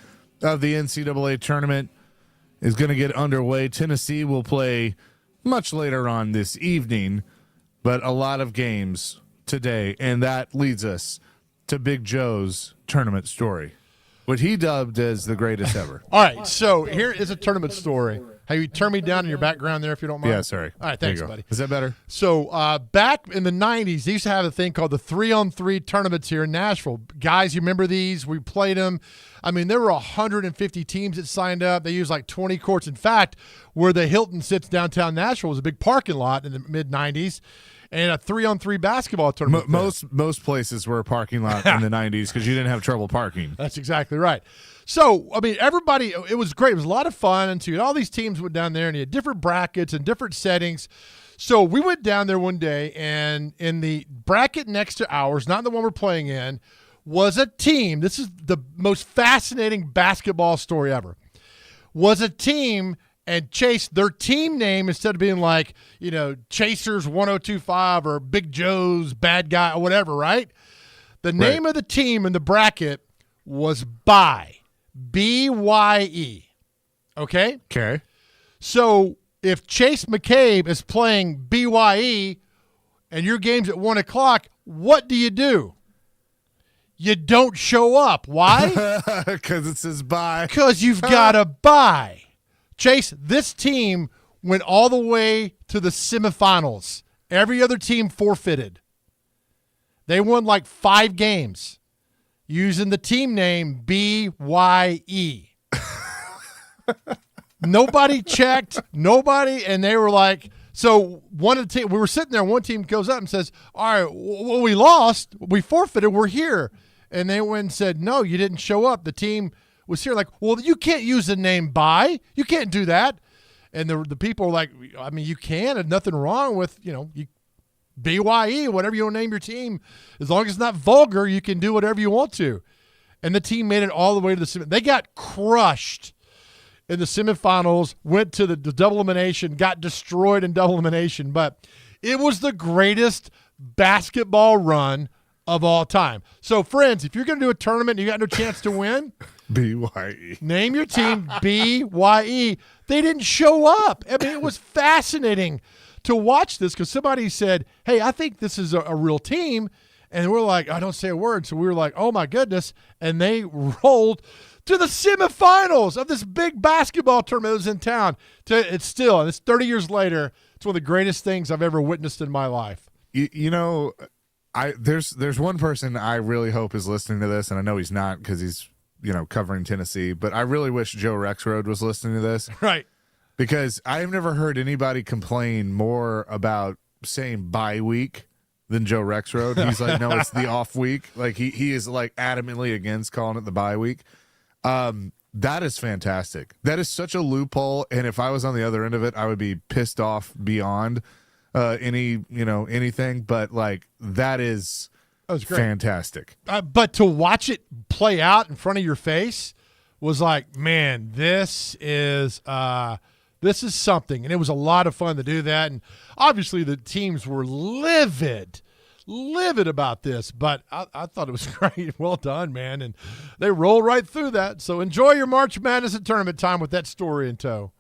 of the NCAA tournament is going to get underway. Tennessee will play much later on this evening, but a lot of games today, and that leads us to Big Joe's tournament story, what he dubbed as the greatest ever. All right, so here is a tournament story. Have you turn me down in your background there if you don't mind? Yeah, sorry. All right, There thanks, you go. buddy. Is that better? So back in the 90s, they used to have a thing called the 3-on-3 tournaments here in Nashville. Guys, you remember these? We played them. I mean, there were 150 teams that signed up. They used like 20 courts. In fact, where the Hilton sits downtown Nashville was a big parking lot in the mid-90s. And a 3-on-3 basketball tournament. Most places were a parking lot in the 90s because you didn't have trouble parking. That's exactly right. So, I mean, everybody, it was great. It was a lot of fun. And so all these teams went down there and you had different brackets and different settings. So we went down there one day, and in the bracket next to ours, not the one we're playing in, was a team. This is the most fascinating basketball story ever. Was a team, and Chase, their team name, instead of being like, Chasers 1025 or Big Joe's Bad Guy or whatever, right? The name of the team in the bracket was BYE. B-Y-E. Okay? Okay. So if Chase McCabe is playing BYE and your game's at 1 o'clock, what do? You don't show up. Why? Because it says bye. Because you've got a bye. Chase, this team went all the way to the semifinals. Every other team forfeited. They won like 5 games using the team name BYE. Nobody checked. Nobody. And they were like, so one of the team, we were sitting there, and one team goes up and says, all right, well, we lost. We forfeited. We're here. And they went and said, no, you didn't show up. The team was here. Like, well, you can't use the name BYE. You can't do that. And the people were like, I mean, you can. There's nothing wrong with, BYE, whatever you want to name your team. As long as it's not vulgar, you can do whatever you want to. And the team made it all the way to the semifinals. They got crushed in the semifinals, went to the double elimination, got destroyed in double elimination. But it was the greatest basketball run of all time. So, friends, if you're going to do a tournament and you got no chance to win, BYE. Name your team BYE. They didn't show up. I mean, it was fascinating to watch this because somebody said, hey, I think this is a real team. And we're like, I don't say a word. So we were like, oh, my goodness. And they rolled to the semifinals of this big basketball tournament that was in town. It's 30 years later. It's one of the greatest things I've ever witnessed in my life. There's one person I really hope is listening to this, and I know he's not because he's covering Tennessee, but I really wish Joe Rexrode was listening to this. Right. Because I've never heard anybody complain more about saying bye week than Joe Rexrode. He's like, no, it's the off week. Like he is like adamantly against calling it the bye week. That is fantastic. That is such a loophole. And if I was on the other end of it, I would be pissed off beyond anything. But like that was great. Fantastic. But to watch it play out in front of your face was like, man, this is something. And it was a lot of fun to do that. And obviously the teams were livid about this, but I thought it was great. Well done, man. And they rolled right through that. So enjoy your March Madness at tournament time with that story in tow.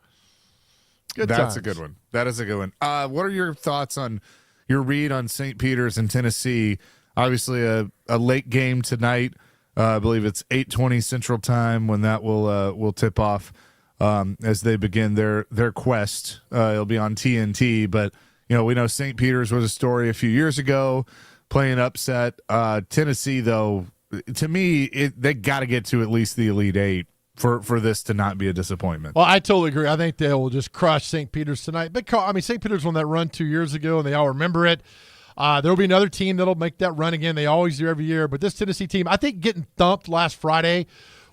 That's times. a good one. That is a good one. What are your thoughts on your read on St. Peter's and Tennessee? Obviously a late game tonight. I believe it's 8:20 Central Time when that will tip off as they begin their quest. It'll be on TNT, but we know St. Peter's was a story a few years ago, playing upset. Tennessee, though, to me, they got to get to at least the Elite Eight for this to not be a disappointment. Well, I totally agree. I think they will just crush St. Peter's tonight. Because St. Peter's won that run 2 years ago, and they all remember it. There will be another team that'll make that run again. They always do every year. But this Tennessee team, I think getting thumped last Friday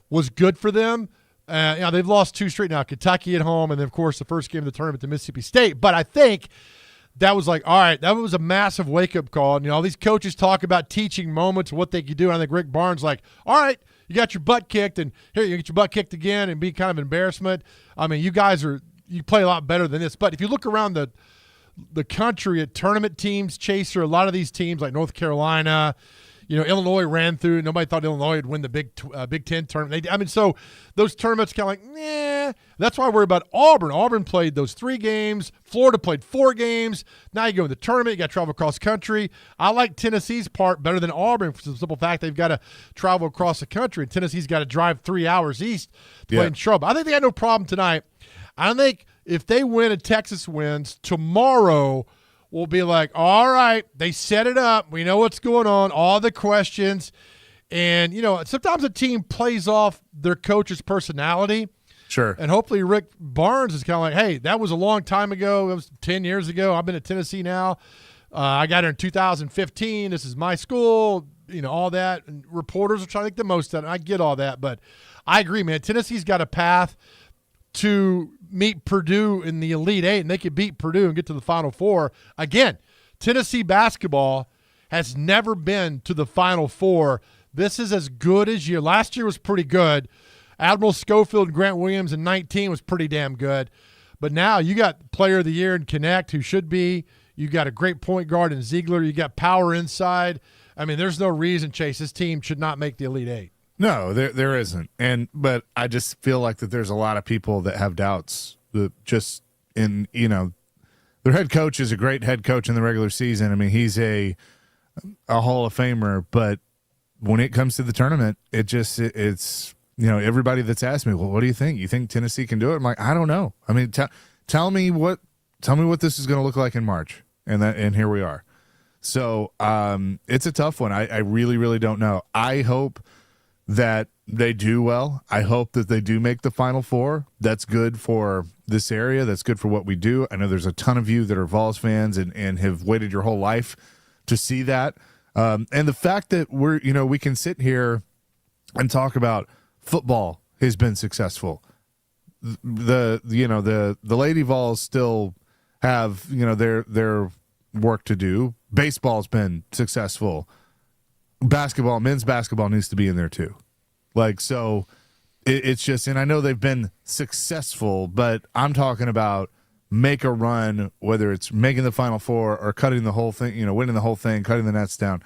was good for them. They've lost 2 straight now. Kentucky at home, and then, of course, the first game of the tournament to Mississippi State. But I think that was like, all right, that was a massive wake-up call. And, all these coaches talk about teaching moments, what they could do. And I think Rick Barnes like, all right, you got your butt kicked, and here, you get your butt kicked again and be kind of embarrassment. I mean, you guys you play a lot better than this. But if you look around the the country at tournament teams, Chaser. A lot of these teams like North Carolina, Illinois ran through. Nobody thought Illinois would win the Big Ten tournament. So those tournaments kind of like, nah. That's why I worry about Auburn. Auburn played those 3 games. Florida played 4 games. Now you go in the tournament. You got to travel across country. I like Tennessee's part better than Auburn for the simple fact they've got to travel across the country. And Tennessee's got to drive 3 hours east to play in trouble. I think they had no problem tonight. I don't think if they win and Texas wins tomorrow, we'll be like, all right, they set it up. We know what's going on, all the questions. And, sometimes a team plays off their coach's personality. Sure. And hopefully Rick Barnes is kind of like, hey, that was a long time ago. It was 10 years ago. I've been at Tennessee now. I got here in 2015. This is my school, all that. And reporters are trying to make the most of it. I get all that. But I agree, man. Tennessee's got a path to meet Purdue in the Elite Eight, and they could beat Purdue and get to the Final Four. Again, Tennessee basketball has never been to the Final Four. This is as good as year. Last year was pretty good. Admiral Schofield and Grant Williams in 19 was pretty damn good. But now you got Player of the Year in Connect, who should be. You got a great point guard in Ziegler. You got power inside. I mean, there's no reason, Chase, this team should not make the Elite Eight. No, there isn't. But I just feel like that there's a lot of people that have doubts that just their head coach is a great head coach in the regular season. I mean, he's a Hall of Famer, but when it comes to the tournament, it's everybody that's asked me, well, what do you think? You think Tennessee can do it? I'm like, I don't know. I mean, tell me what this is going to look like in March. And here we are. So it's a tough one. I really, really don't know. I hope that they do well. I hope that they do make the Final Four. That's good for this area. That's good for what we do. I know there's a ton of you that are Vols fans and have waited your whole life to see that. And the fact that we can sit here and talk about football has been successful. The Lady Vols still have, their work to do. Baseball's been successful. Men's basketball needs to be in there too. It's just, and I know they've been successful, but I'm talking about make a run, whether it's making the Final Four or cutting the whole thing, winning the whole thing, cutting the nets down.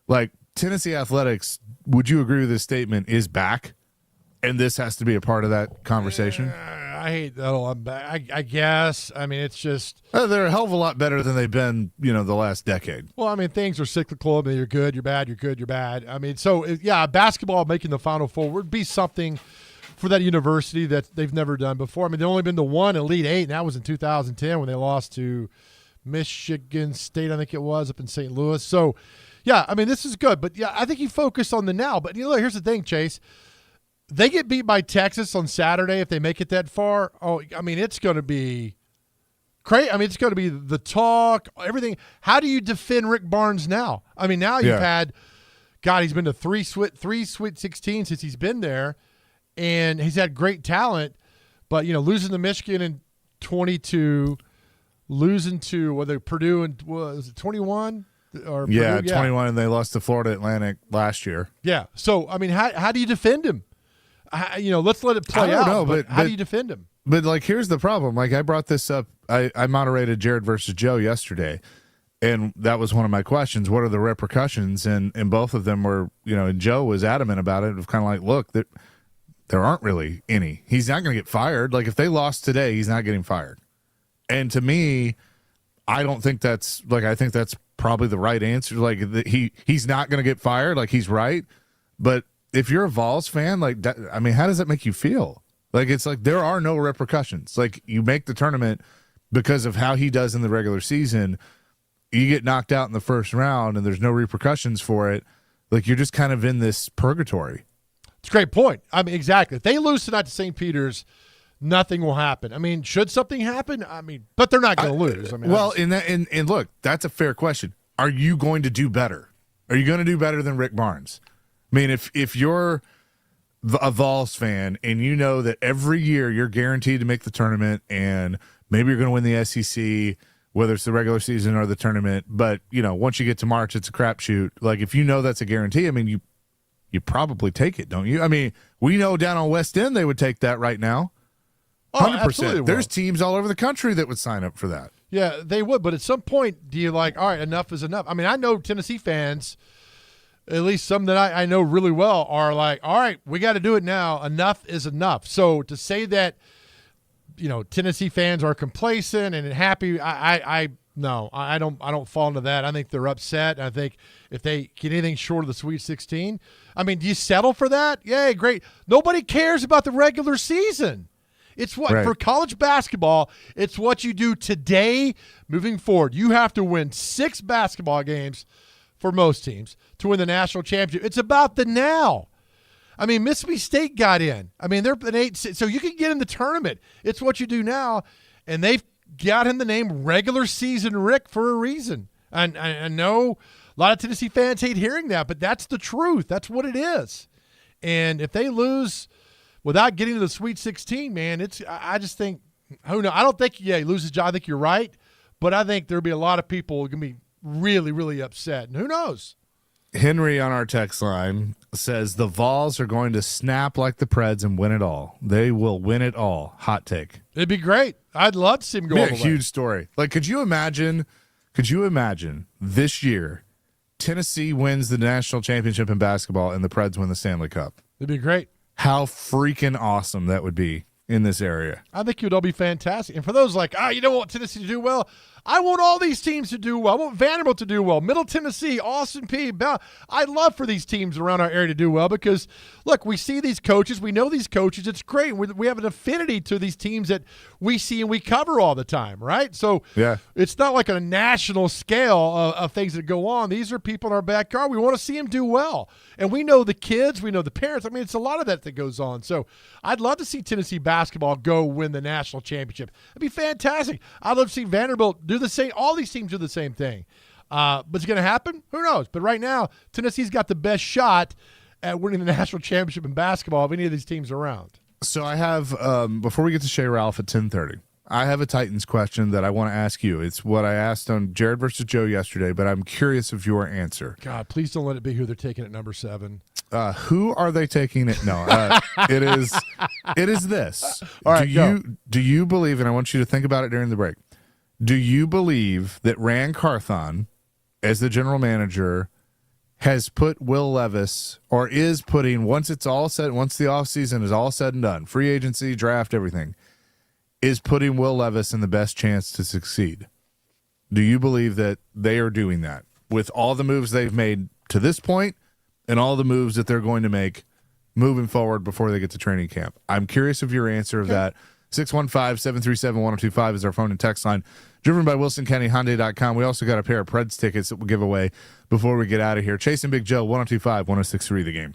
Like Tennessee athletics, would you agree with this statement, is back? And this has to be a part of that conversation? I hate that. I guess. I mean, it's just. They're a hell of a lot better than they've been, the last decade. Well, I mean, things are cyclical. I mean, you're good, you're bad, you're good, you're bad. I mean, so, yeah, basketball making the Final Four would be something for that university that they've never done before. I mean, they've only been to one Elite Eight, and that was in 2010 when they lost to Michigan State, I think it was, up in St. Louis. So, yeah, I mean, this is good. But, yeah, I think you focus on the now. But, here's the thing, Chase. They get beat by Texas on Saturday if they make it that far. Oh, I mean, it's going to be crazy. I mean, it's going to be the talk, everything. How do you defend Rick Barnes now? I mean, now you've had, he's been to three Sweet 16 since he's been there, and he's had great talent. But, losing to Michigan in 22, losing to Purdue in, was it 21? Or Purdue? 21, and they lost to Florida Atlantic last year. Yeah. So, I mean, how do you defend him? Let's let it play out. Know, but how do you defend him? But here's the problem. I brought this up. I moderated Jared versus Joe yesterday, and that was one of my questions. What are the repercussions? And both of them were, and Joe was adamant about it. Of kind of like, look, there aren't really any. He's not going to get fired. If they lost today, he's not getting fired. And to me, I don't think that's I think that's probably the right answer. He's not going to get fired. He's right, but. If you're a Vols fan, that, I mean, how does that make you feel? It's there are no repercussions. You make the tournament because of how he does in the regular season. You get knocked out in the first round, and there's no repercussions for it. You're just kind of in this purgatory. It's a great point. I mean, exactly. If they lose tonight to St. Peter's, nothing will happen. I mean, should something happen? I mean, but they're not going to lose. I mean, and look, that's a fair question. Are you going to do better? Are you going to do better than Rick Barnes? I mean, if you're a Vols fan and you know that every year you're guaranteed to make the tournament and maybe you're going to win the SEC, whether it's the regular season or the tournament, but, once you get to March, it's a crapshoot. If you know that's a guarantee, I mean, you probably take it, don't you? I mean, we know down on West End they would take that right now. 100%. Absolutely. There's teams all over the country that would sign up for that. Yeah, they would. But at some point, do you like, all right, enough is enough? I mean, I know Tennessee fans, at least some that I know really well, are like, all right, we got to do it now. Enough is enough. So to say that, Tennessee fans are complacent and happy, no, I don't fall into that. I think they're upset. I think if they get anything short of the Sweet 16, I mean, do you settle for that? Yay, great. Nobody cares about the regular season. It's what Right. for college basketball, it's what you do today moving forward. You have to win 6 basketball games for most teams to win the national championship. It's about the now. I mean, Mississippi State got in. I mean, they're an 8, so you can get in the tournament. It's what you do now, and they've got him the name regular season Rick for a reason. And I know a lot of Tennessee fans hate hearing that, but that's the truth. That's what it is. And if they lose without getting to the Sweet 16, man, I just think, who knows? I don't think, he loses his job. I think you're right, but I think there'll be a lot of people going to be really, really upset. And who knows? Henry on our text line says the Vols are going to snap like the Preds and win it all. They will win it all. Hot take. It'd be great. I'd love to see him go Be all a the way. huge story. Like, could you imagine this year Tennessee wins the national championship in basketball and the Preds win the Stanley Cup? It'd be great. How freaking awesome that would be in this area. I think it would all be fantastic. And for those like, you don't want Tennessee to do well, I want all these teams to do well. I want Vanderbilt to do well, Middle Tennessee, Austin P. I'd love for these teams around our area to do well because, look, we see these coaches. We know these coaches. It's great. We have an affinity to these teams that we see and we cover all the time, right? So Yeah. it's not like a national scale of things that go on. These are people in our backyard. We want to see them do well. And we know the kids. We know the parents. I mean, it's a lot of that goes on. So I'd love to see Tennessee basketball go win the national championship. It'd be fantastic. I'd love to see Vanderbilt do the same. All these teams do the same thing. But it's going to happen? Who knows? But right now, Tennessee's got the best shot at winning the national championship in basketball of any of these teams around. So I have, before we get to Shea Ralph at 10:30, I have a Titans question that I want to ask you. It's what I asked on Jared versus Joe yesterday, but I'm curious of your answer. God, please don't let it be who they're taking at number 7. Who are they taking it? No, it is this. All right, do you believe, and I want you to think about it during the break, do you believe that Rand Carthon, as the general manager, has put Will Levis, or is putting, once it's all said, once the offseason is all said and done, free agency, draft, everything, is putting Will Levis in the best chance to succeed? Do you believe that they are doing that with all the moves they've made to this point and all the moves that they're going to make moving forward before they get to training camp? I'm curious of your answer of that. 615-737-1025 is our phone and text line. Driven by WilsonCountyHyundai.com. We also got a pair of Preds tickets that we'll give away before we get out of here. Chase and Big Joe, 102.5, 106.3 The Game.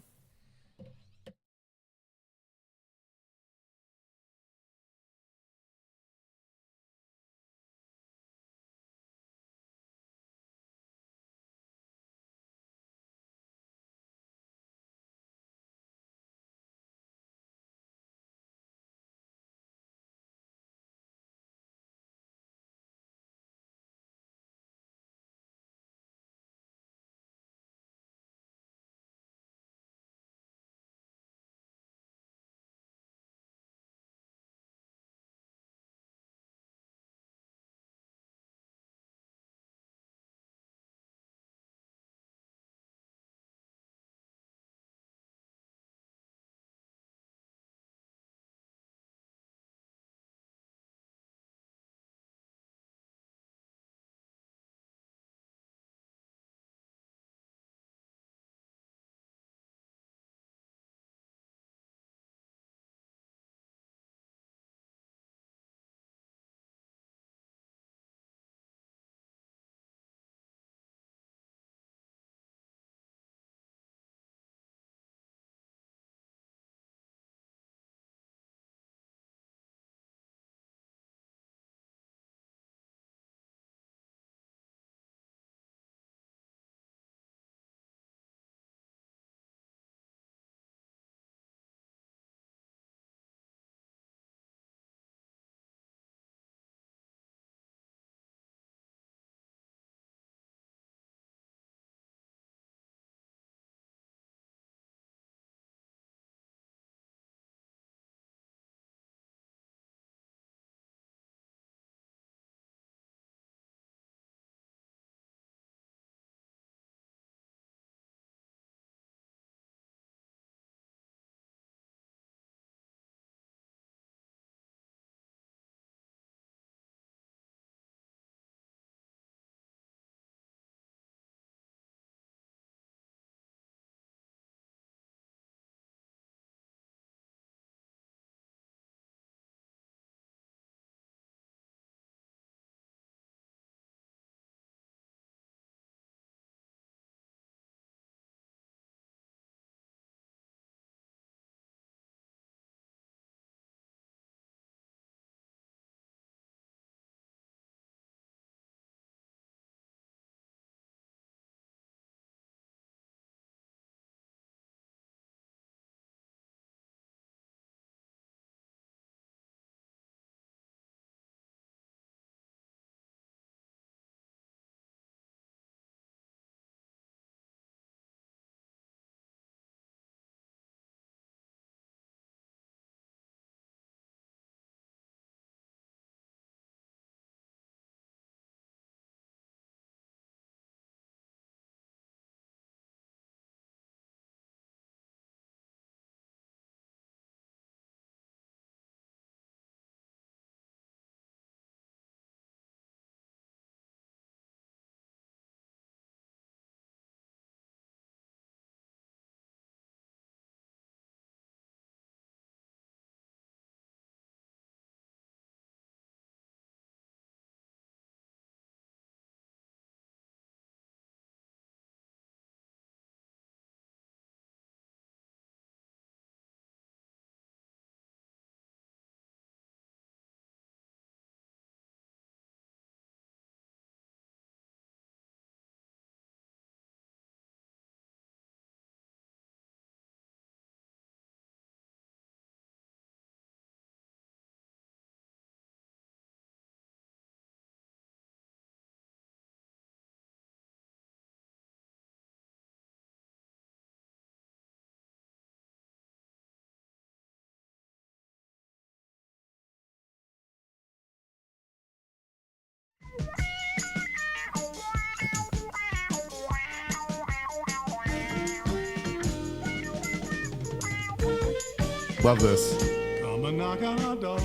Love this. Come and knock on our door.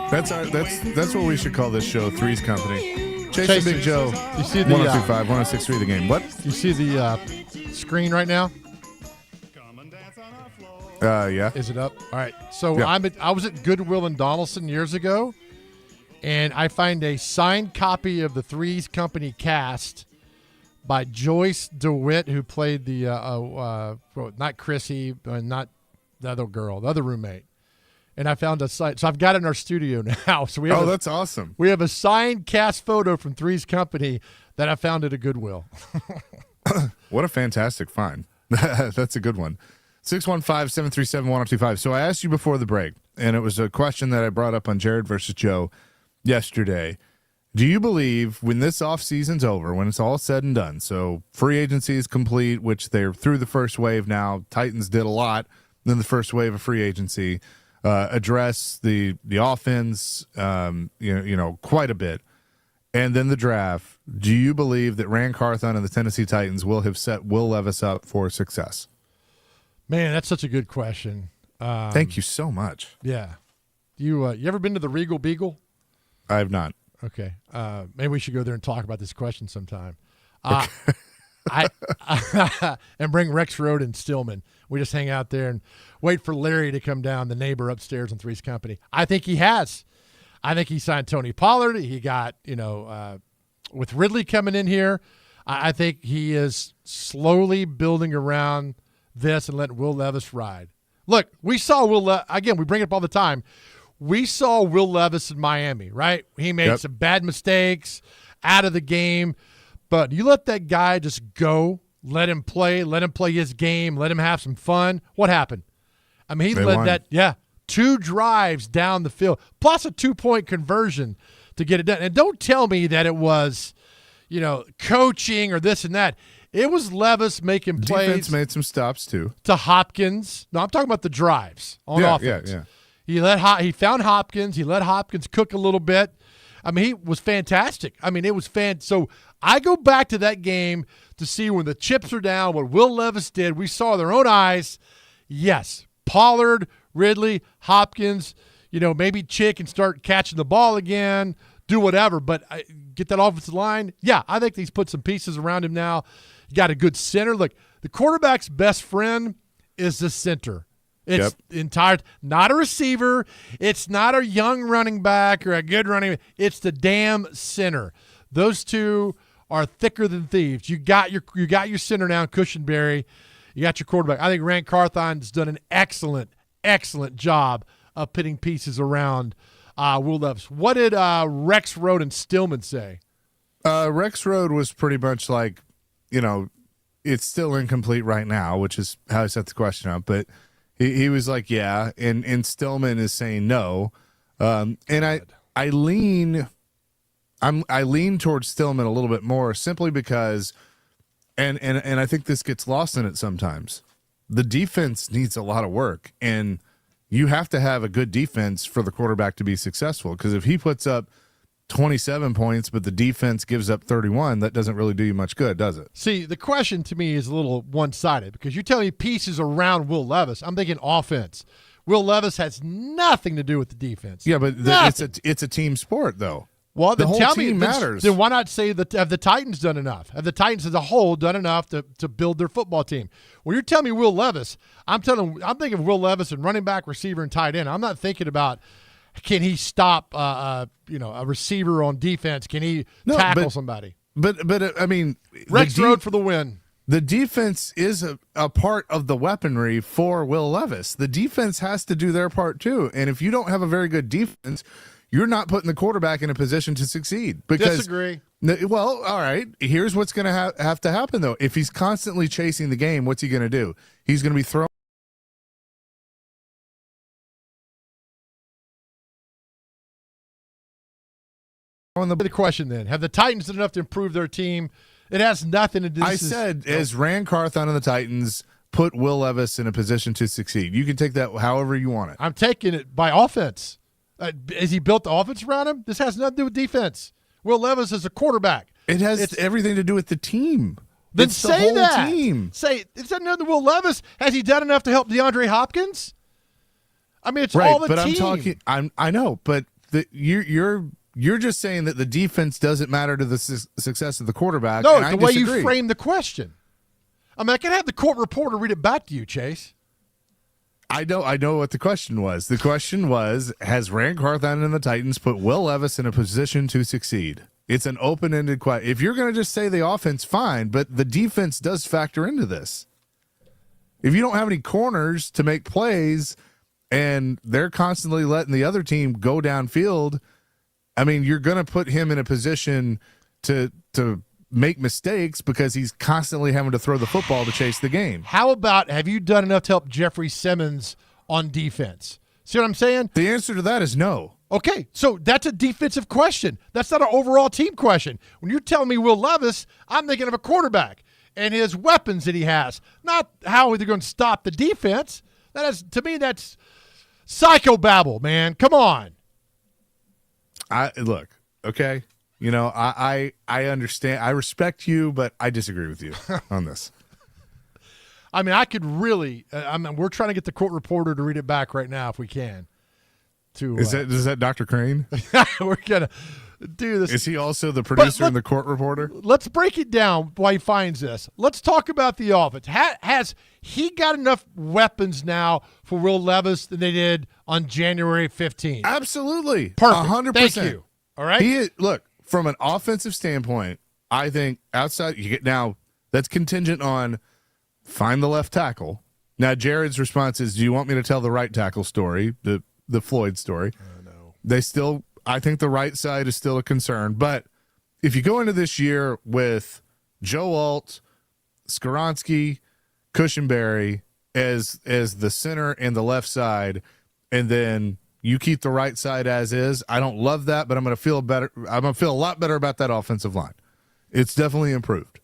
That's what we should call this show, Three's Company. Chasing Big Joe. You see the 102.5, 106.3 The Game. What? You see the screen right now? Yeah. Is it up? All right. So Yeah. I was at Goodwill in Donaldson years ago, and I find a signed copy of the Three's Company cast by Joyce DeWitt, who played the not Chrissy, not the other girl, the other roommate. And I found a site, so I've got it in our studio now. So we have That's awesome. we have a signed cast photo from Three's Company that I found at a Goodwill. What a fantastic find. That's a good one. 615-737-1025. So I asked you before the break, and it was a question that I brought up on Jared versus Joe yesterday. Do you believe when this offseason's over, when it's all said and done, so free agency is complete, which they're through the first wave now, Titans did a lot in the first wave of free agency, address the offense, quite a bit, and then the draft. Do you believe that Rand Carthon and the Tennessee Titans will have set Will Levis up for success? Man, that's such a good question. Thank you so much. Yeah. You ever been to the Regal Beagle? I have not. Okay. Maybe we should go there and talk about this question sometime. And bring Rex Road and Stillman. We just hang out there and wait for Larry to come down, the neighbor upstairs in Three's Company. I think he has. I think he signed Tony Pollard. He got, with Ridley coming in here, I think he is slowly building around this and letting Will Levis ride. Look, we saw again, we bring it up all the time. We saw Will Levis in Miami, right? He made some bad mistakes, out of the game. But you let that guy just go, let him play his game, let him have some fun. What happened? I mean, he led 2 drives down the field, plus a 2-point conversion to get it done. And don't tell me that it was, coaching or this and that. It was Levis making plays. Defense made some stops too. To Hopkins. No, I'm talking about the drives on offense. Yeah. He found Hopkins. He let Hopkins cook a little bit. I mean, he was fantastic. I mean, it was So I go back to that game to see when the chips are down, what Will Levis did. We saw with our own eyes. Yes, Pollard, Ridley, Hopkins, maybe Chick and start catching the ball again, do whatever. But get that offensive line. Yeah, I think he's put some pieces around him now. You got a good center. Look, the quarterback's best friend is the center. It's not a receiver. It's not a young running back or a good running. It's the damn center. Those two are thicker than thieves. You got your center now, Cushenberry. You got your quarterback. I think Rand Carthon's done an excellent job of putting pieces around Will Levis. What did Rex Road and Stillman say? Rex Road was pretty much like, it's still incomplete right now, which is how I set the question up. But he was like, yeah, and Stillman is saying no. And I lean towards Stillman a little bit more simply because, and I think this gets lost in it sometimes. The defense needs a lot of work, and you have to have a good defense for the quarterback to be successful. Because if he puts up 27 points, but the defense gives up 31, that doesn't really do you much good, does it? See, the question to me is a little one-sided because you're telling me pieces around Will Levis. I'm thinking offense. Will Levis has nothing to do with the defense. Yeah, but it's a team sport, though. Well, the then whole tell team me, matters. Then why not say that have the Titans done enough? Have the Titans as a whole done enough to build their football team? Well, you're telling me Will Levis. I'm thinking of Will Levis and running back, receiver, and tight end. I'm not thinking about can he stop a receiver on defense? Can he tackle somebody? But I mean, Rex Road for the win. The defense is a part of the weaponry for Will Levis. The defense has to do their part too. And if you don't have a very good defense, you're not putting the quarterback in a position to succeed. Disagree. Well, all right. Here's what's going to have to happen, though. If he's constantly chasing the game, what's he going to do? He's going to be throwing. On the question then, have the Titans done enough to improve their team? It has nothing to do. As Rand Carthon and the Titans put Will Levis in a position to succeed. You can take that however you want it. I'm taking it by offense. Has he built the offense around him? This has nothing to do with defense. Will Levis is a quarterback. It has everything to do with the team. Then It's the say whole that. team. Say, is that another Will Levis? Has he done enough to help DeAndre Hopkins? I mean, it's Right, all the but team. I know, but you're just saying that the defense doesn't matter to the success of the quarterback. No, and it's I the way disagree. you frame the question. I mean, I can have the court reporter read it back to you, Chase. I know what the question was. The question was, has Rand Carthon and the Titans put Will Levis in a position to succeed? It's an open-ended question. If you're going to just say the offense, fine, but the defense does factor into this. If you don't have any corners to make plays and they're constantly letting the other team go downfield, I mean, you're going to put him in a position to make mistakes because he's constantly having to throw the football to chase the game. How about, have you done enough to help Jeffrey Simmons on defense? See what I'm saying? The answer to that is no. Okay, so that's a defensive question. That's not an overall team question. When you're telling me Will Levis, I'm thinking of a quarterback and his weapons that he has, not how they're going to stop the defense. That is, to me, that's psychobabble, man. Come on. Look, okay. You know, I understand. I respect you, but I disagree with you on this. I mean, I could really. We're trying to get the court reporter to read it back right now if we can. Is that Dr. Crane? We're gonna do this. Is he also the producer and the court reporter? Let's break it down why he finds this. Let's talk about the offense. Has he got enough weapons now for Will Levis than they did on January 15th? Absolutely. Perfect. 100%. Thank you. All right. Look, from an offensive standpoint, I think outside you get now that's contingent on find the left tackle. Now Jared's response is, do you want me to tell the right tackle story? The Floyd story. No. I think the right side is still a concern. But if you go into this year with Joe Alt, Skoronski, Cushenberry as the center and the left side, and then you keep the right side as is, I don't love that, but I'm going to feel better. I'm going to feel a lot better about that offensive line. It's definitely improved.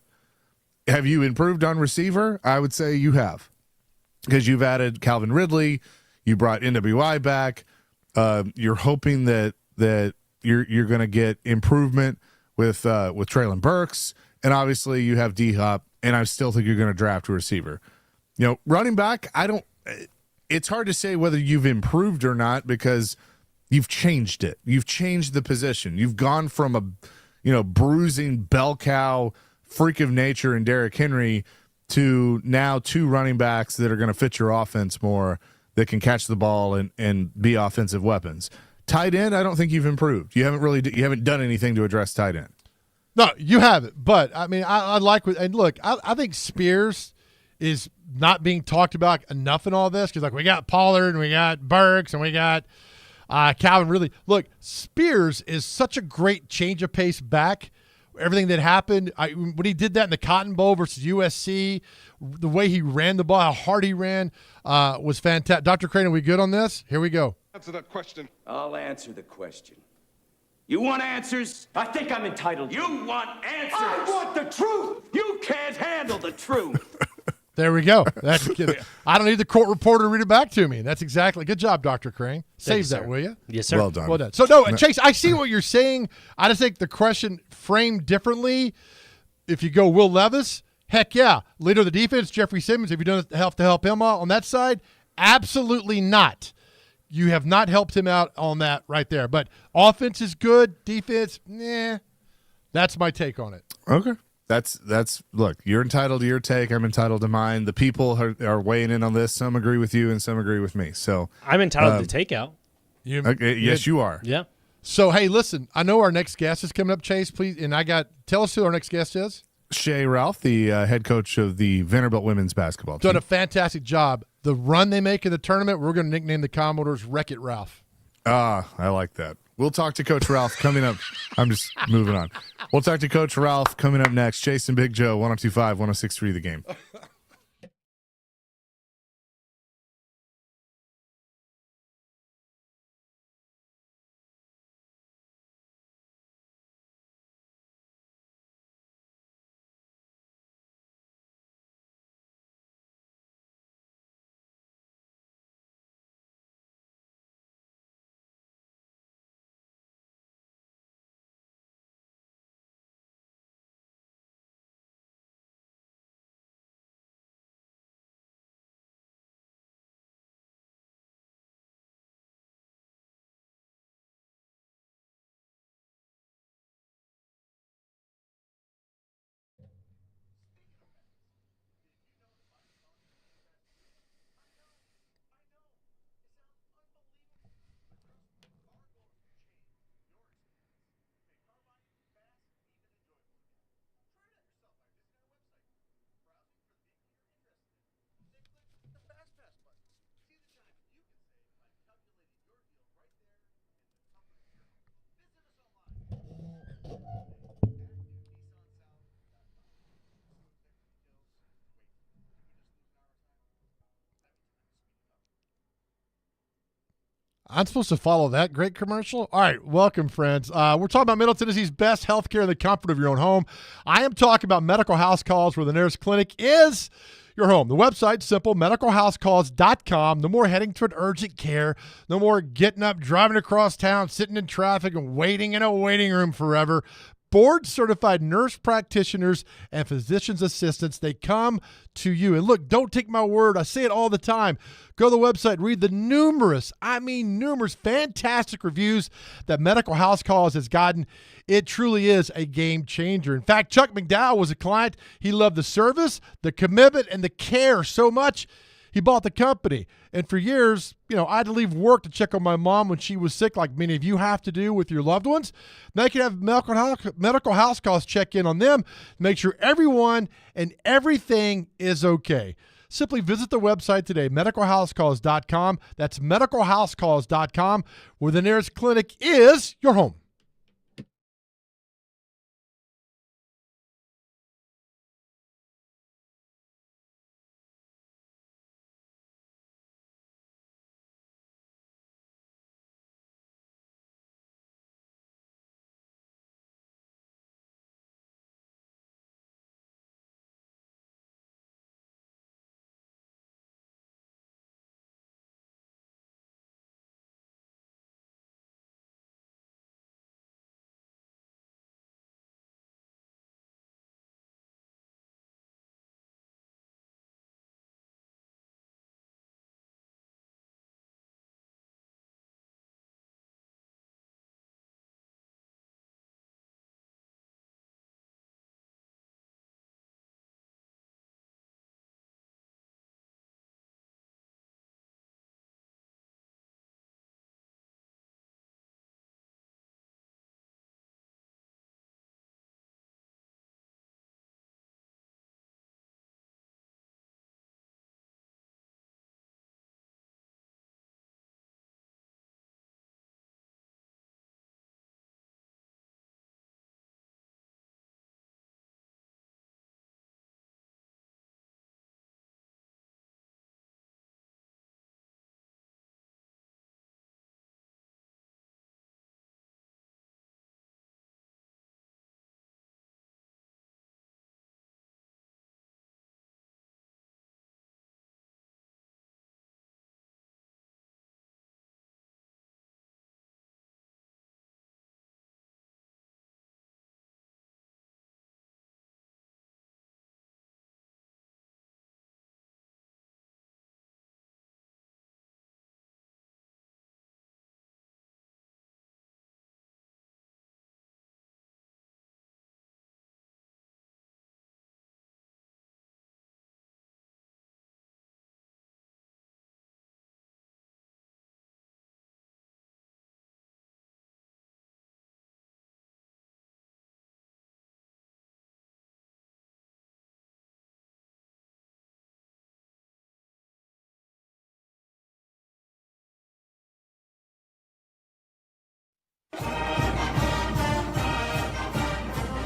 Have you improved on receiver? I would say you have, because you've added Calvin Ridley. You brought NWI back. You're hoping that you're going to get improvement with Traylon Burks, and obviously you have D-Hop, and I still think you're going to draft a receiver. You know, running back, it's hard to say whether you've improved or not because you've changed it. You've changed the position. You've gone from a bruising bell cow freak of nature in Derrick Henry to now two running backs that are going to fit your offense more, that can catch the ball and be offensive weapons. Tight end, I don't think you've improved. You haven't done anything to address tight end. No, you haven't. But I mean, I like and look, I think Spears is not being talked about enough in all this because, like, we got Pollard and we got Burks and we got Calvin Ridley. Look, Spears is such a great change of pace back. Everything that happened, when he did that in the Cotton Bowl versus USC, the way he ran the ball, how hard he ran, was fantastic. Dr. Crane, are we good on this? Here we go. Answer that question. I'll answer the question. You want answers? I think I'm entitled. You want answers? I want the truth. You can't handle the truth. There we go. I don't need the court reporter to read it back to me. That's exactly. Good job, Dr. Crane. Save that, will you? Yes, sir. Well done. Well done. So, no, Chase, I see what you're saying. I just think the question framed differently. If you go Will Levis, heck yeah. Leader of the defense, Jeffrey Simmons. Have you done enough to help him out on that side? Absolutely not. You have not helped him out on that right there. But offense is good. Defense, that's my take on it. Okay. That's look, you're entitled to your take. I'm entitled to mine. The people are weighing in on this. Some agree with you and some agree with me. So I'm entitled to takeout. yes, you are. Yeah. So, hey, listen, I know our next guest is coming up, Chase, please. And tell us who our next guest is. Shea Ralph, the head coach of the Vanderbilt women's basketball team. Done a fantastic job. The run they make in the tournament, we're going to nickname the Commodores Wreck-It Ralph. I like that. We'll talk to Coach Ralph coming up. I'm just moving on. We'll talk to Coach Ralph coming up next. Chase and Big Joe, 102.5, 106.3 The Game. I'm supposed to follow that great commercial? All right, welcome, friends. We're talking about Middle Tennessee's best healthcare in the comfort of your own home. I am talking about medical house calls where the nearest clinic is your home. The website's simple, medicalhousecalls.com. No more heading toward urgent care. No more getting up, driving across town, sitting in traffic, and waiting in a waiting room forever. Board-certified nurse practitioners and physician's assistants, they come to you. And look, don't take my word. I say it all the time. Go to the website, read the numerous, fantastic reviews that Medical House Calls has gotten. It truly is a game changer. In fact, Chuck McDowell was a client. He loved the service, the commitment, and the care so much, he bought the company. And for years, I had to leave work to check on my mom when she was sick, like many of you have to do with your loved ones. Now you can have medical house calls check in on them, make sure everyone and everything is okay. Simply visit the website today, medicalhousecalls.com. That's medicalhousecalls.com, where the nearest clinic is your home.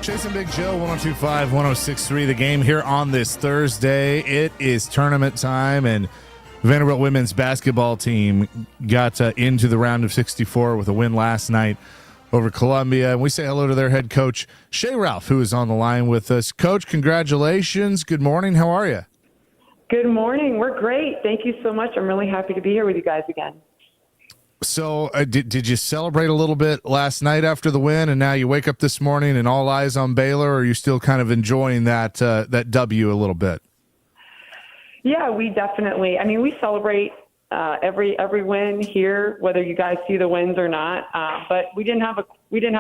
Chasing Big Joe, 102.5, 106.3, the game here on this Thursday. It is tournament time, and Vanderbilt women's basketball team got into the round of 64 with a win last night over Columbia. And we say hello to their head coach, Shea Ralph, who is on the line with us. Coach, congratulations. Good morning. How are you? Good morning. We're great. Thank you so much. I'm really happy to be here with you guys again. So did you celebrate a little bit last night after the win, and now you wake up this morning and all eyes on Baylor, or are you still kind of enjoying that W a little bit? Yeah, we definitely. We celebrate every win here, whether you guys see the wins or not. But we didn't have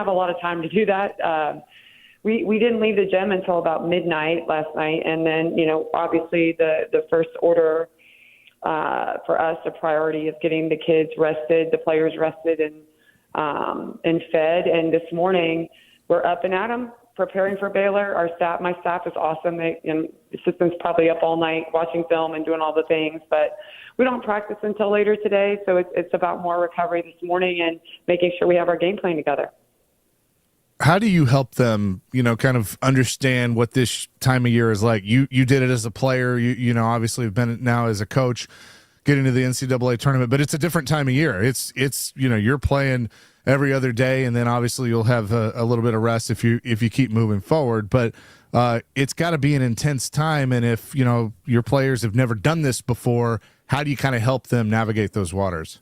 a lot of time to do that. We didn't leave the gym until about midnight last night, and then obviously the first order. For us, the priority is getting the kids rested, the players rested and fed. And this morning, we're up and at 'em, preparing for Baylor. My staff is awesome. The assistants probably up all night watching film and doing all the things. But we don't practice until later today, so it's about more recovery this morning and making sure we have our game plan together. How do you help them, kind of understand what this time of year is like? You did it as a player, you obviously have been it now as a coach. getting to the NCAA tournament. But it's a different time of year. It's you're playing every other day, and then obviously you'll have a little bit of rest if you keep moving forward. But it's got to be an intense time, and if your players have never done this before, how do you kind of help them navigate those waters?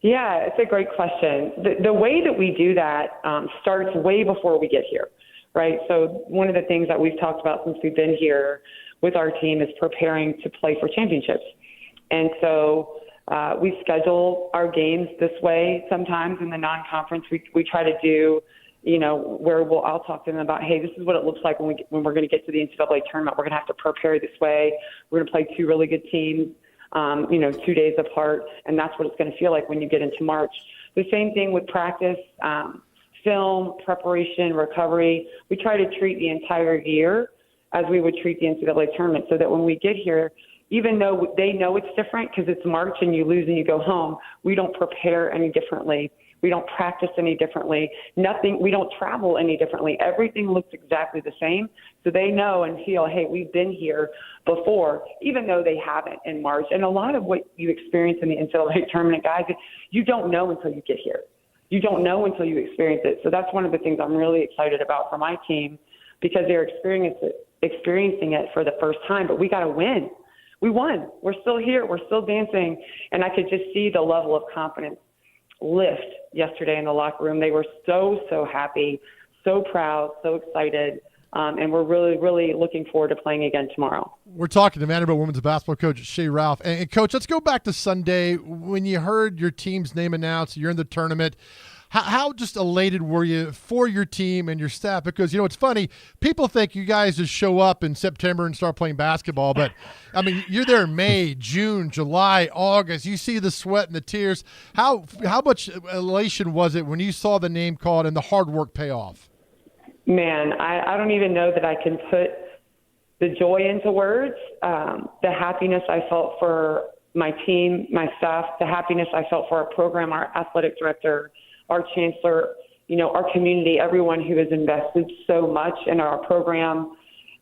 Yeah, it's a great question. The way that we do that starts way before we get here, right? So one of the things that we've talked about since we've been here with our team is preparing to play for championships. And so we schedule our games this way. Sometimes in the non-conference, we try to do, where I'll talk to them about, hey, this is what it looks like when we're going to get to the NCAA tournament. We're going to have to prepare this way. We're going to play two really good teams. 2 days apart, and that's what it's going to feel like when you get into March. The same thing with practice, film, preparation, recovery. We try to treat the entire year as we would treat the NCAA tournament, so that when we get here, even though they know it's different because it's March and you lose and you go home, we don't prepare any differently. We don't practice any differently. We don't travel any differently. Everything looks exactly the same. So they know and feel, hey, we've been here before, even though they haven't in March. And a lot of what you experience in the NCAA tournament, guys, you don't know until you get here. You don't know until you experience it. So that's one of the things I'm really excited about for my team, because they're experiencing it for the first time. But we got to win. We won. We're still here. We're still dancing. And I could just see the level of confidence lift yesterday in the locker room. They were so happy, so proud, so excited, and we're really, really looking forward to playing again tomorrow. We're talking to Vanderbilt women's basketball coach Shea Ralph. And Coach, let's go back to Sunday when you heard your team's name announced. You're in the tournament. How just elated were you for your team and your staff? Because, it's funny. People think you guys just show up in September and start playing basketball. But, I mean, you're there in May, June, July, August. You see the sweat and the tears. How much elation was it when you saw the name called and the hard work pay off? Man, I don't even know that I can put the joy into words. The happiness I felt for my team, my staff, the happiness I felt for our program, our athletic director, our chancellor, our community, everyone who has invested so much in our program.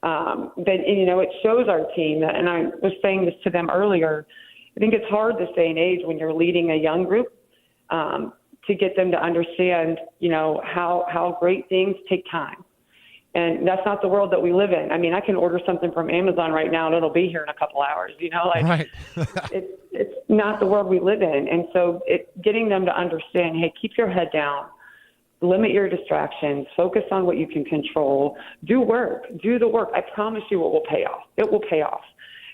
It shows our team, and I was saying this to them earlier, I think it's hard this day and age when you're leading a young group to get them to understand, how great things take time. And that's not the world that we live in. I mean, I can order something from Amazon right now and it'll be here in a couple hours, Right. It's not the world we live in. And so getting them to understand, hey, keep your head down, limit your distractions, focus on what you can control, do the work. I promise you it will pay off. It will pay off.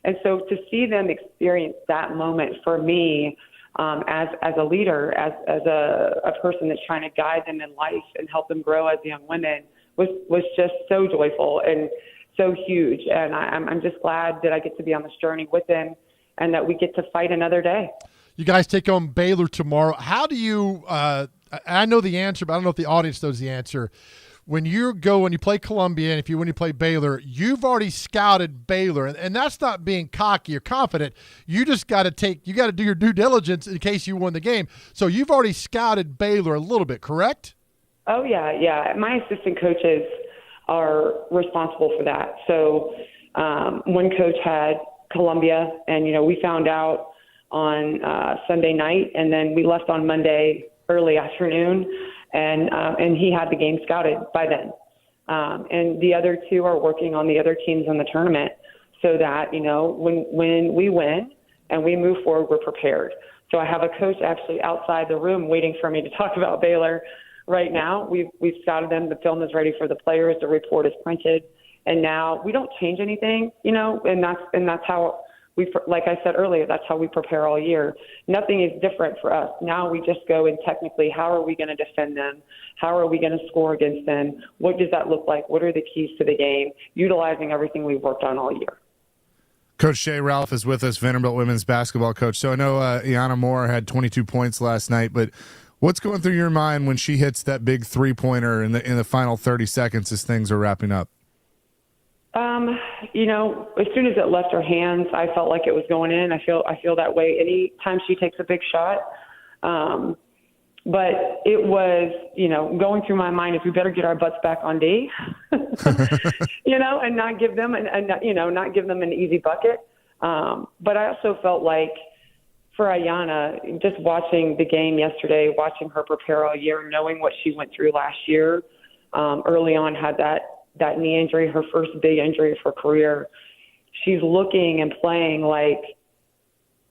And so to see them experience that moment for me, as a leader, as a person that's trying to guide them in life and help them grow as young women, was just so joyful and so huge. And I'm just glad that I get to be on this journey with them and that we get to fight another day. You guys take on Baylor tomorrow. How do you I know the answer, but I don't know if the audience knows the answer. When you go and you play Columbia and when you play Baylor, you've already scouted Baylor. And that's not being cocky or confident. You just got to do your due diligence in case you win the game. So you've already scouted Baylor a little bit, correct? Oh, yeah. My assistant coaches are responsible for that. So one coach had Columbia, and, we found out on Sunday night, and then we left on Monday early afternoon, and he had the game scouted by then. And the other two are working on the other teams in the tournament so that, when we win and we move forward, we're prepared. So I have a coach actually outside the room waiting for me to talk about Baylor. Right now, we've scouted them. The film is ready for the players. The report is printed, and now we don't change anything, and that's how like I said earlier, that's how we prepare all year. Nothing is different for us. Now we just go and technically, how are we going to defend them? How are we going to score against them? What does that look like? What are the keys to the game? Utilizing everything we've worked on all year. Coach Shea Ralph is with us, Vanderbilt women's basketball coach. So I know Iana Moore had 22 points last night, but what's going through your mind when she hits that big three-pointer in the final 30 seconds as things are wrapping up? As soon as it left her hands, I felt like it was going in. I feel that way any time she takes a big shot. But it was, going through my mind is we better get our butts back on D, and not give them not give them an easy bucket. But I also felt like, for Ayanna, just watching the game yesterday, watching her prepare all year, knowing what she went through last year, early on had that knee injury, her first big injury of her career. She's looking and playing like,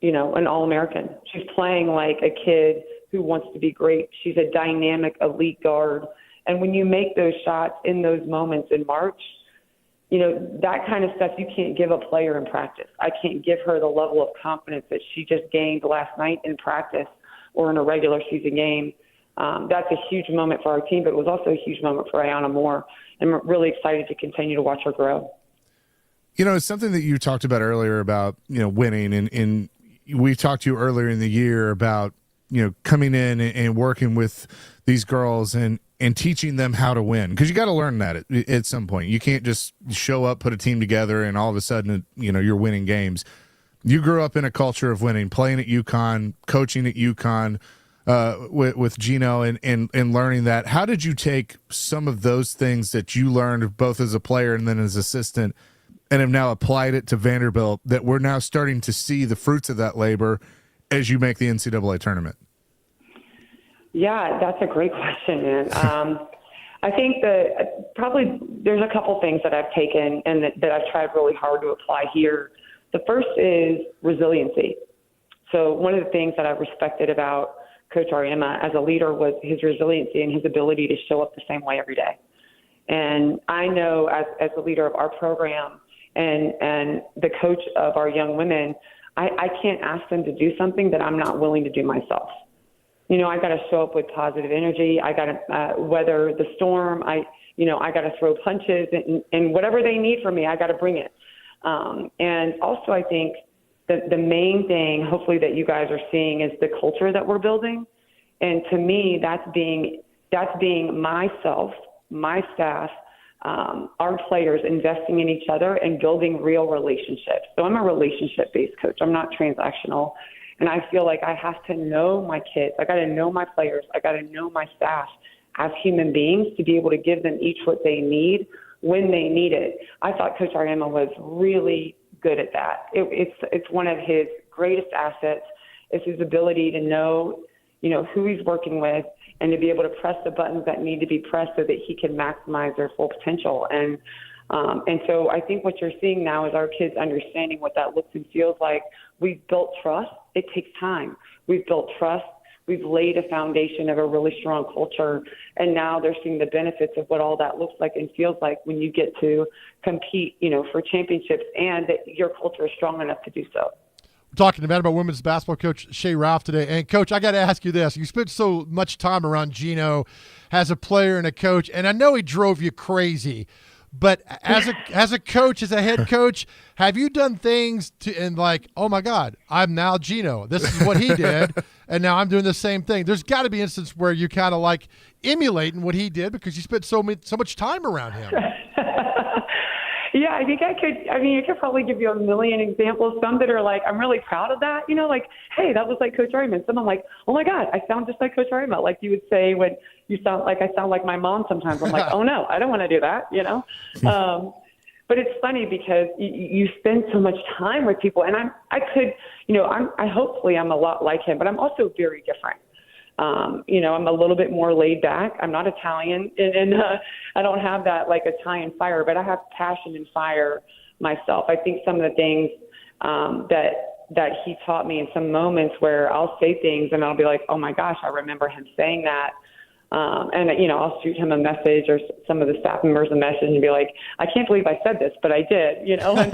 you know, an All-American. She's playing like a kid who wants to be great. She's a dynamic elite guard. And when you make those shots in those moments in March, you know, that kind of stuff you can't give a player in practice. I can't give her the level of confidence that she just gained last night in practice or in a regular season game. That's a huge moment for our team, but it was also a huge moment for Ayanna Moore. And we're really excited to continue to watch her grow. You know, it's something that you talked about earlier about, you know, winning. And we talked to you earlier in the year about, you know, coming in and working with these girls and teaching them how to win, because you got to learn that at some point. You can't just show up, put a team together, and all of a sudden, you know, you're winning games. You grew up in a culture of winning, playing at UConn, coaching at UConn with Gino, and learning that. How did you take some of those things that you learned both as a player and then as assistant, and have now applied it to Vanderbilt, that we're now starting to see the fruits of that labor as you make the NCAA tournament? Yeah, that's a great question, man. I think that probably there's a couple things that I've taken and that I've tried really hard to apply here. The first is resiliency. So one of the things that I've respected about Coach Auriemma as a leader was his resiliency and his ability to show up the same way every day. And I know as the leader of our program and the coach of our young women, I can't ask them to do something that I'm not willing to do myself. You know, I got to show up with positive energy. I got to weather the storm. I got to throw punches and whatever they need from me, I got to bring it. And also, I think that the main thing, hopefully, that you guys are seeing is the culture that we're building. And to me, that's being myself, my staff, our players investing in each other and building real relationships. So I'm a relationship-based coach. I'm not transactional. And I feel like I have to know my kids. I got to know my players. I got to know my staff as human beings to be able to give them each what they need when they need it. I thought Coach Auriemma was really good at that. It's one of his greatest assets is his ability to know, you know, who he's working with and to be able to press the buttons that need to be pressed so that he can maximize their full potential. And so I think what you're seeing now is our kids understanding what that looks and feels like. We've built trust. It takes time. We've built trust. We've laid a foundation of a really strong culture, and now they're seeing the benefits of what all that looks like and feels like when you get to compete, you know, for championships, and that your culture is strong enough to do so. We're talking to Vanderbilt women's basketball coach Shea Ralph today. And, Coach, I got to ask you this. You spent so much time around Gino as a player and a coach, and I know he drove you crazy. But as a coach, as a head coach, have you done things and like, oh my God, I'm now Gino. This is what he did, and now I'm doing the same thing. There's got to be instances where you kind of like emulating what he did because you spent so much time around him. Yeah, I think I could probably give you a million examples. Some that are like, I'm really proud of that. You know, like, hey, that was like Coach Auriemma. Some I'm like, oh my God, I sound just like Coach Auriemma. Like you would say when you sound like I sound like my mom sometimes. I'm like, oh no, I don't want to do that, you know? But it's funny because you spend so much time with people, and hopefully I'm a lot like him, but I'm also very different. You know, I'm a little bit more laid back. I'm not Italian, and I don't have that like Italian fire, but I have passion and fire myself. I think some of the things that he taught me in some moments where I'll say things and I'll be like, oh my gosh, I remember him saying that. And, you know, I'll shoot him a message or some of the staff members a message and be like, I can't believe I said this, but I did, you know, and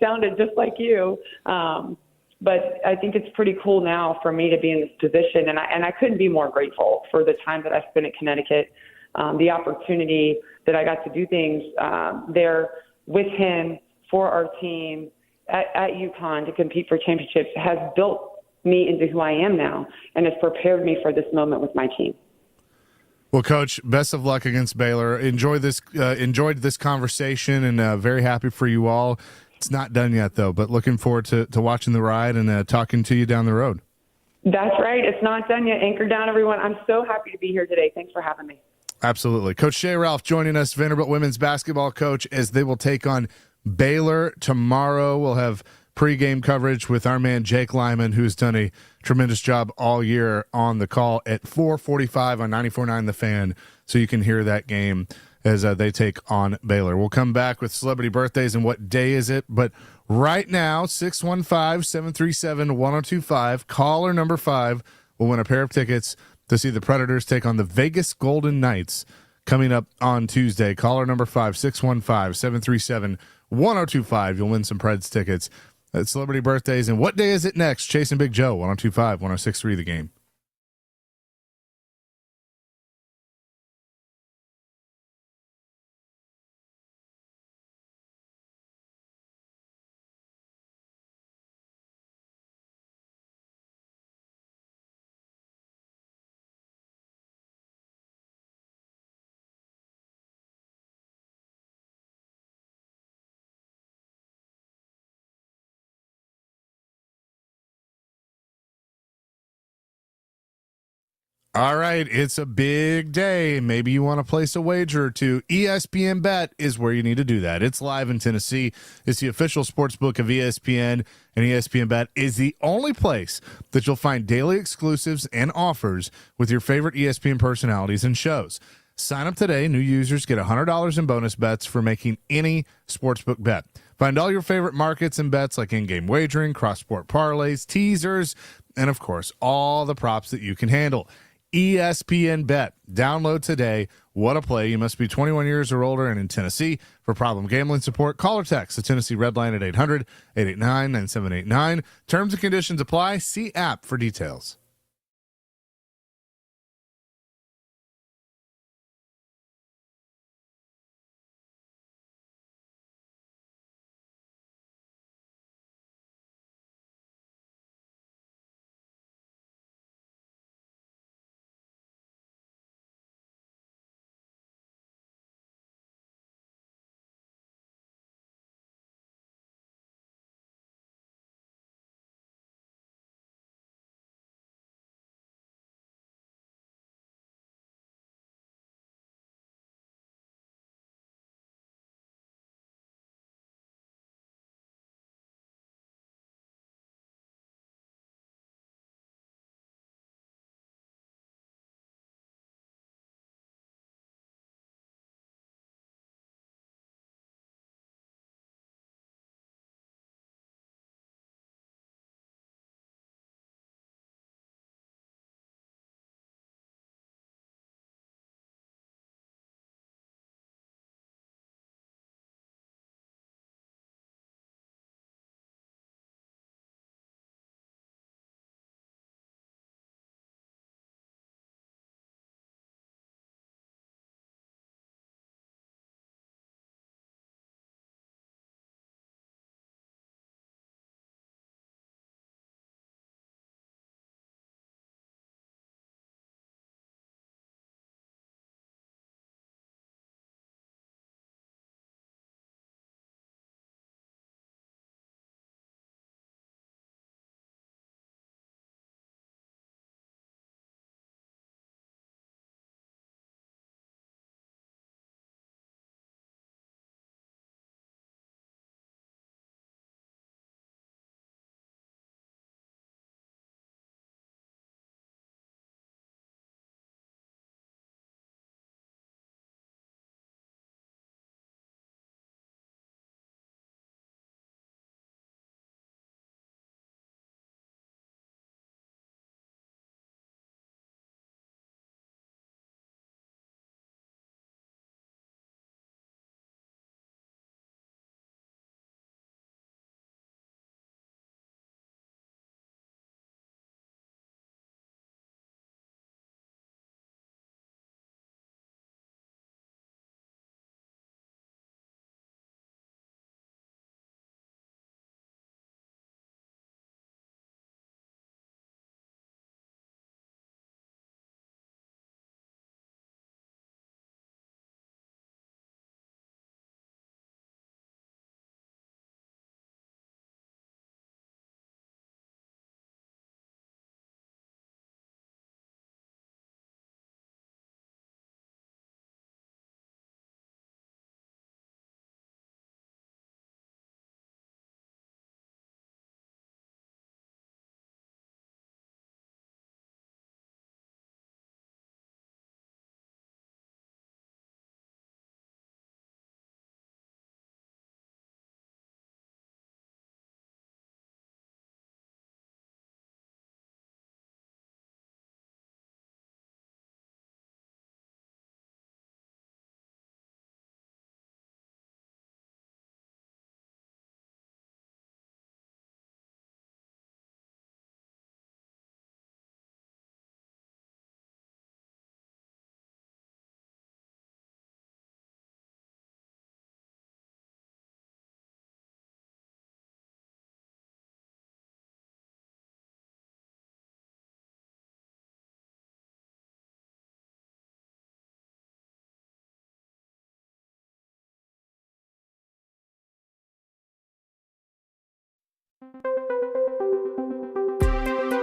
sounded just like you. But I think it's pretty cool now for me to be in this position. And I couldn't be more grateful for the time that I spent at Connecticut, the opportunity that I got to do things there with him for our team at UConn to compete for championships has built me into who I am now and has prepared me for this moment with my team. Well, Coach, best of luck against Baylor. Enjoyed this conversation, and very happy for you all. It's not done yet, though, but looking forward to watching the ride and talking to you down the road. That's right. It's not done yet. Anchor down, everyone. I'm so happy to be here today. Thanks for having me. Absolutely. Coach Shea Ralph joining us, Vanderbilt women's basketball coach, as they will take on Baylor tomorrow. We'll have pregame coverage with our man Jake Lyman, who's done a tremendous job all year on the call at 4:45 on 94.9 The Fan, so you can hear that game as they take on Baylor. We'll come back with celebrity birthdays and what day is it, but right now, 615-737-1025, caller number 5 will win a pair of tickets to see the Predators take on the Vegas Golden Knights coming up on Tuesday. Caller number 5, 615-737-1025. You'll win some Preds tickets. That's celebrity birthdays. And what day is it next? Chasing Big Joe, 1025, 1063 The Game. All right, it's a big day. Maybe you want to place a wager or two. ESPN Bet is where you need to do that. It's live in Tennessee. It's the official sports book of ESPN, and ESPN Bet is the only place that you'll find daily exclusives and offers with your favorite ESPN personalities and shows. Sign up today. New users get $100 in bonus bets for making any sportsbook bet. Find all your favorite markets and bets like in-game wagering, cross-sport parlays, teasers, and, of course, all the props that you can handle. ESPN Bet. Download today. What a play. You must be 21 years or older and in Tennessee. For problem gambling support, call or text the Tennessee Red Line at 800-889-9789. Terms and conditions apply. See app for details.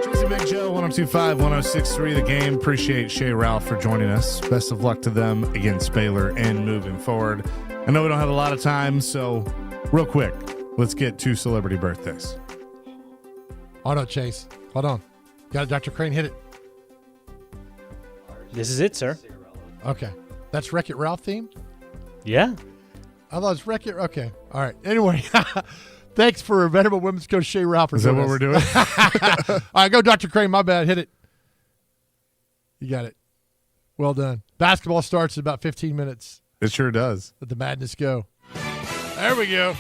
Jason Big Joe, 1025, 1063 The Game. Appreciate Shea Ralph for joining us. Best of luck to them against Baylor and moving forward. I know we don't have a lot of time, so real quick, let's get to celebrity birthdays. Oh, no, Chase. Hold on. Got it, Dr. Crane. Hit it. This is it, sir. Okay. That's Wreck-It Ralph theme? Yeah. I thought it was Wreck-It. Okay. All right. Anyway, thanks for venerable women's coach Shea Ralph. Is that what we're doing? All right, go Dr. Crane. My bad. Hit it. You got it. Well done. Basketball starts in about 15 minutes. It sure does. Let the madness go. There we go.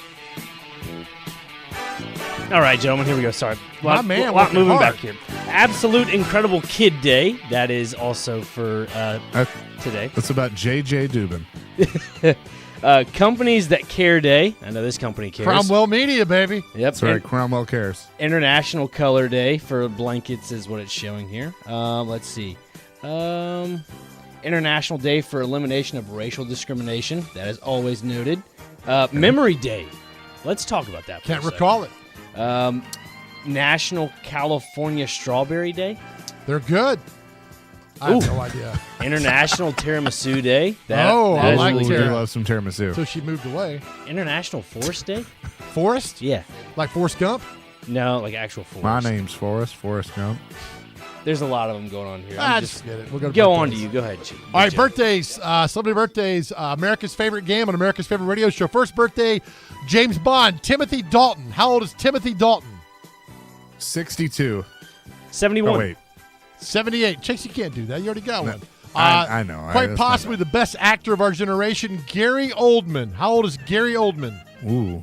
All right, gentlemen, here we go. Sorry. My man lot working moving hard. back here. Absolute Incredible Kid Day. That is also for today. That's about J.J. Dubin. Companies That Care Day. I know this company cares. Cromwell Media, baby. Yep. That's right. Cromwell cares. International Color Day for blankets is what it's showing here. Let's see. International Day for Elimination of Racial Discrimination. That is always noted. Memory Day. Let's talk about that. Can't recall it. National California Strawberry Day. They're good. I have no idea. International Tiramisu Day. I is like really We good. do love some tiramisu. So she moved away. International Forest Day. Forrest? Yeah. Like Forrest Gump? No, like actual forest. My name's Forrest Gump. There's a lot of them going on here. I'm Just get it. We'll go to on to birthdays. you. Go ahead. All right, birthdays. Celebrity birthdays. America's favorite game on America's favorite radio show. First birthday, James Bond. Timothy Dalton. How old is Timothy Dalton? 62. 71. Oh, wait. 78. Chase, you can't do that. You already got one. I know. Quite That's possibly the best actor of our generation, Gary Oldman. How old is Gary Oldman? Ooh.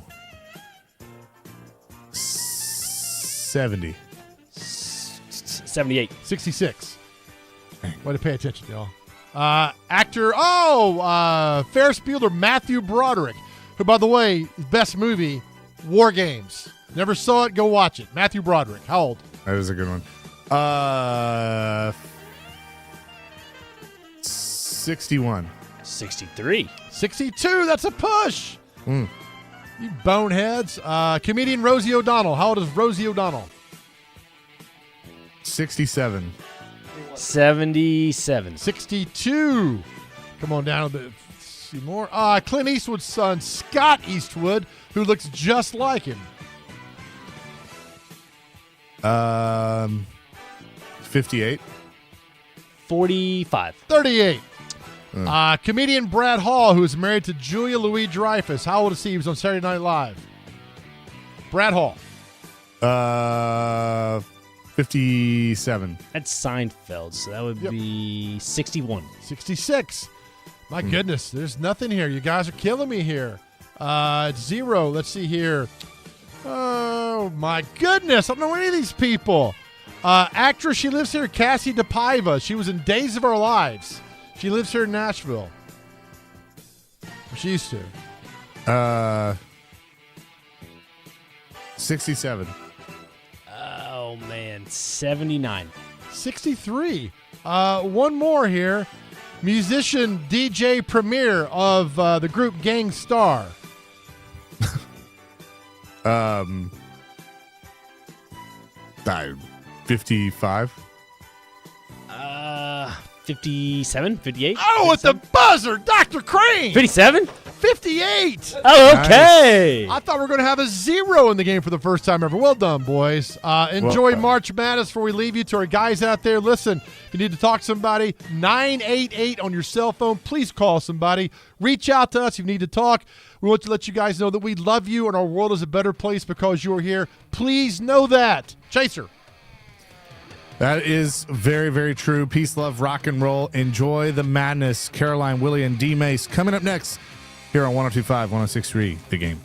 70. 78. 66. Way to pay attention, y'all. Actor, Ferris Bueller, Matthew Broderick, who, by the way, best movie, War Games. Never saw it, go watch it. Matthew Broderick, how old? That is a good one. 61. 63. 62, that's a push. You boneheads. Comedian Rosie O'Donnell. How old is Rosie O'Donnell? 67. 77. 62. Come on down a bit. See more. Clint Eastwood's son, Scott Eastwood, who looks just like him. 58. 45. 38. Comedian Brad Hall, who is married to Julia Louis-Dreyfus. How old is he? He was on Saturday Night Live. Brad Hall. 57. That's Seinfeld, so that would be 61. 66. My goodness, there's nothing here. You guys are killing me here. It's 0. Let's see here. Oh, my goodness. I don't know any of these people. Actress, she lives here, Cassie DePaiva. She was in Days of Our Lives. She lives here in Nashville. She used to. 67. Oh, man. 79. 63. One more here. Musician DJ Premier of the group Gang Starr. 55. 57? 58? Oh, at the buzzer, Dr. Crane. 57? 58. Oh, okay. I thought we were going to have a 0 in the game for the first time ever. Well done, boys. Enjoy March Madness before we leave you. To our guys out there, listen, if you need to talk to somebody, 988 on your cell phone. Please call somebody. Reach out to us if you need to talk. We want to let you guys know that we love you and our world is a better place because you're here. Please know that. Chaser. That is very, very true. Peace, love, rock and roll. Enjoy the madness. Caroline, Willie, and D. Mace coming up next here on 102.5, 106.3, The Game.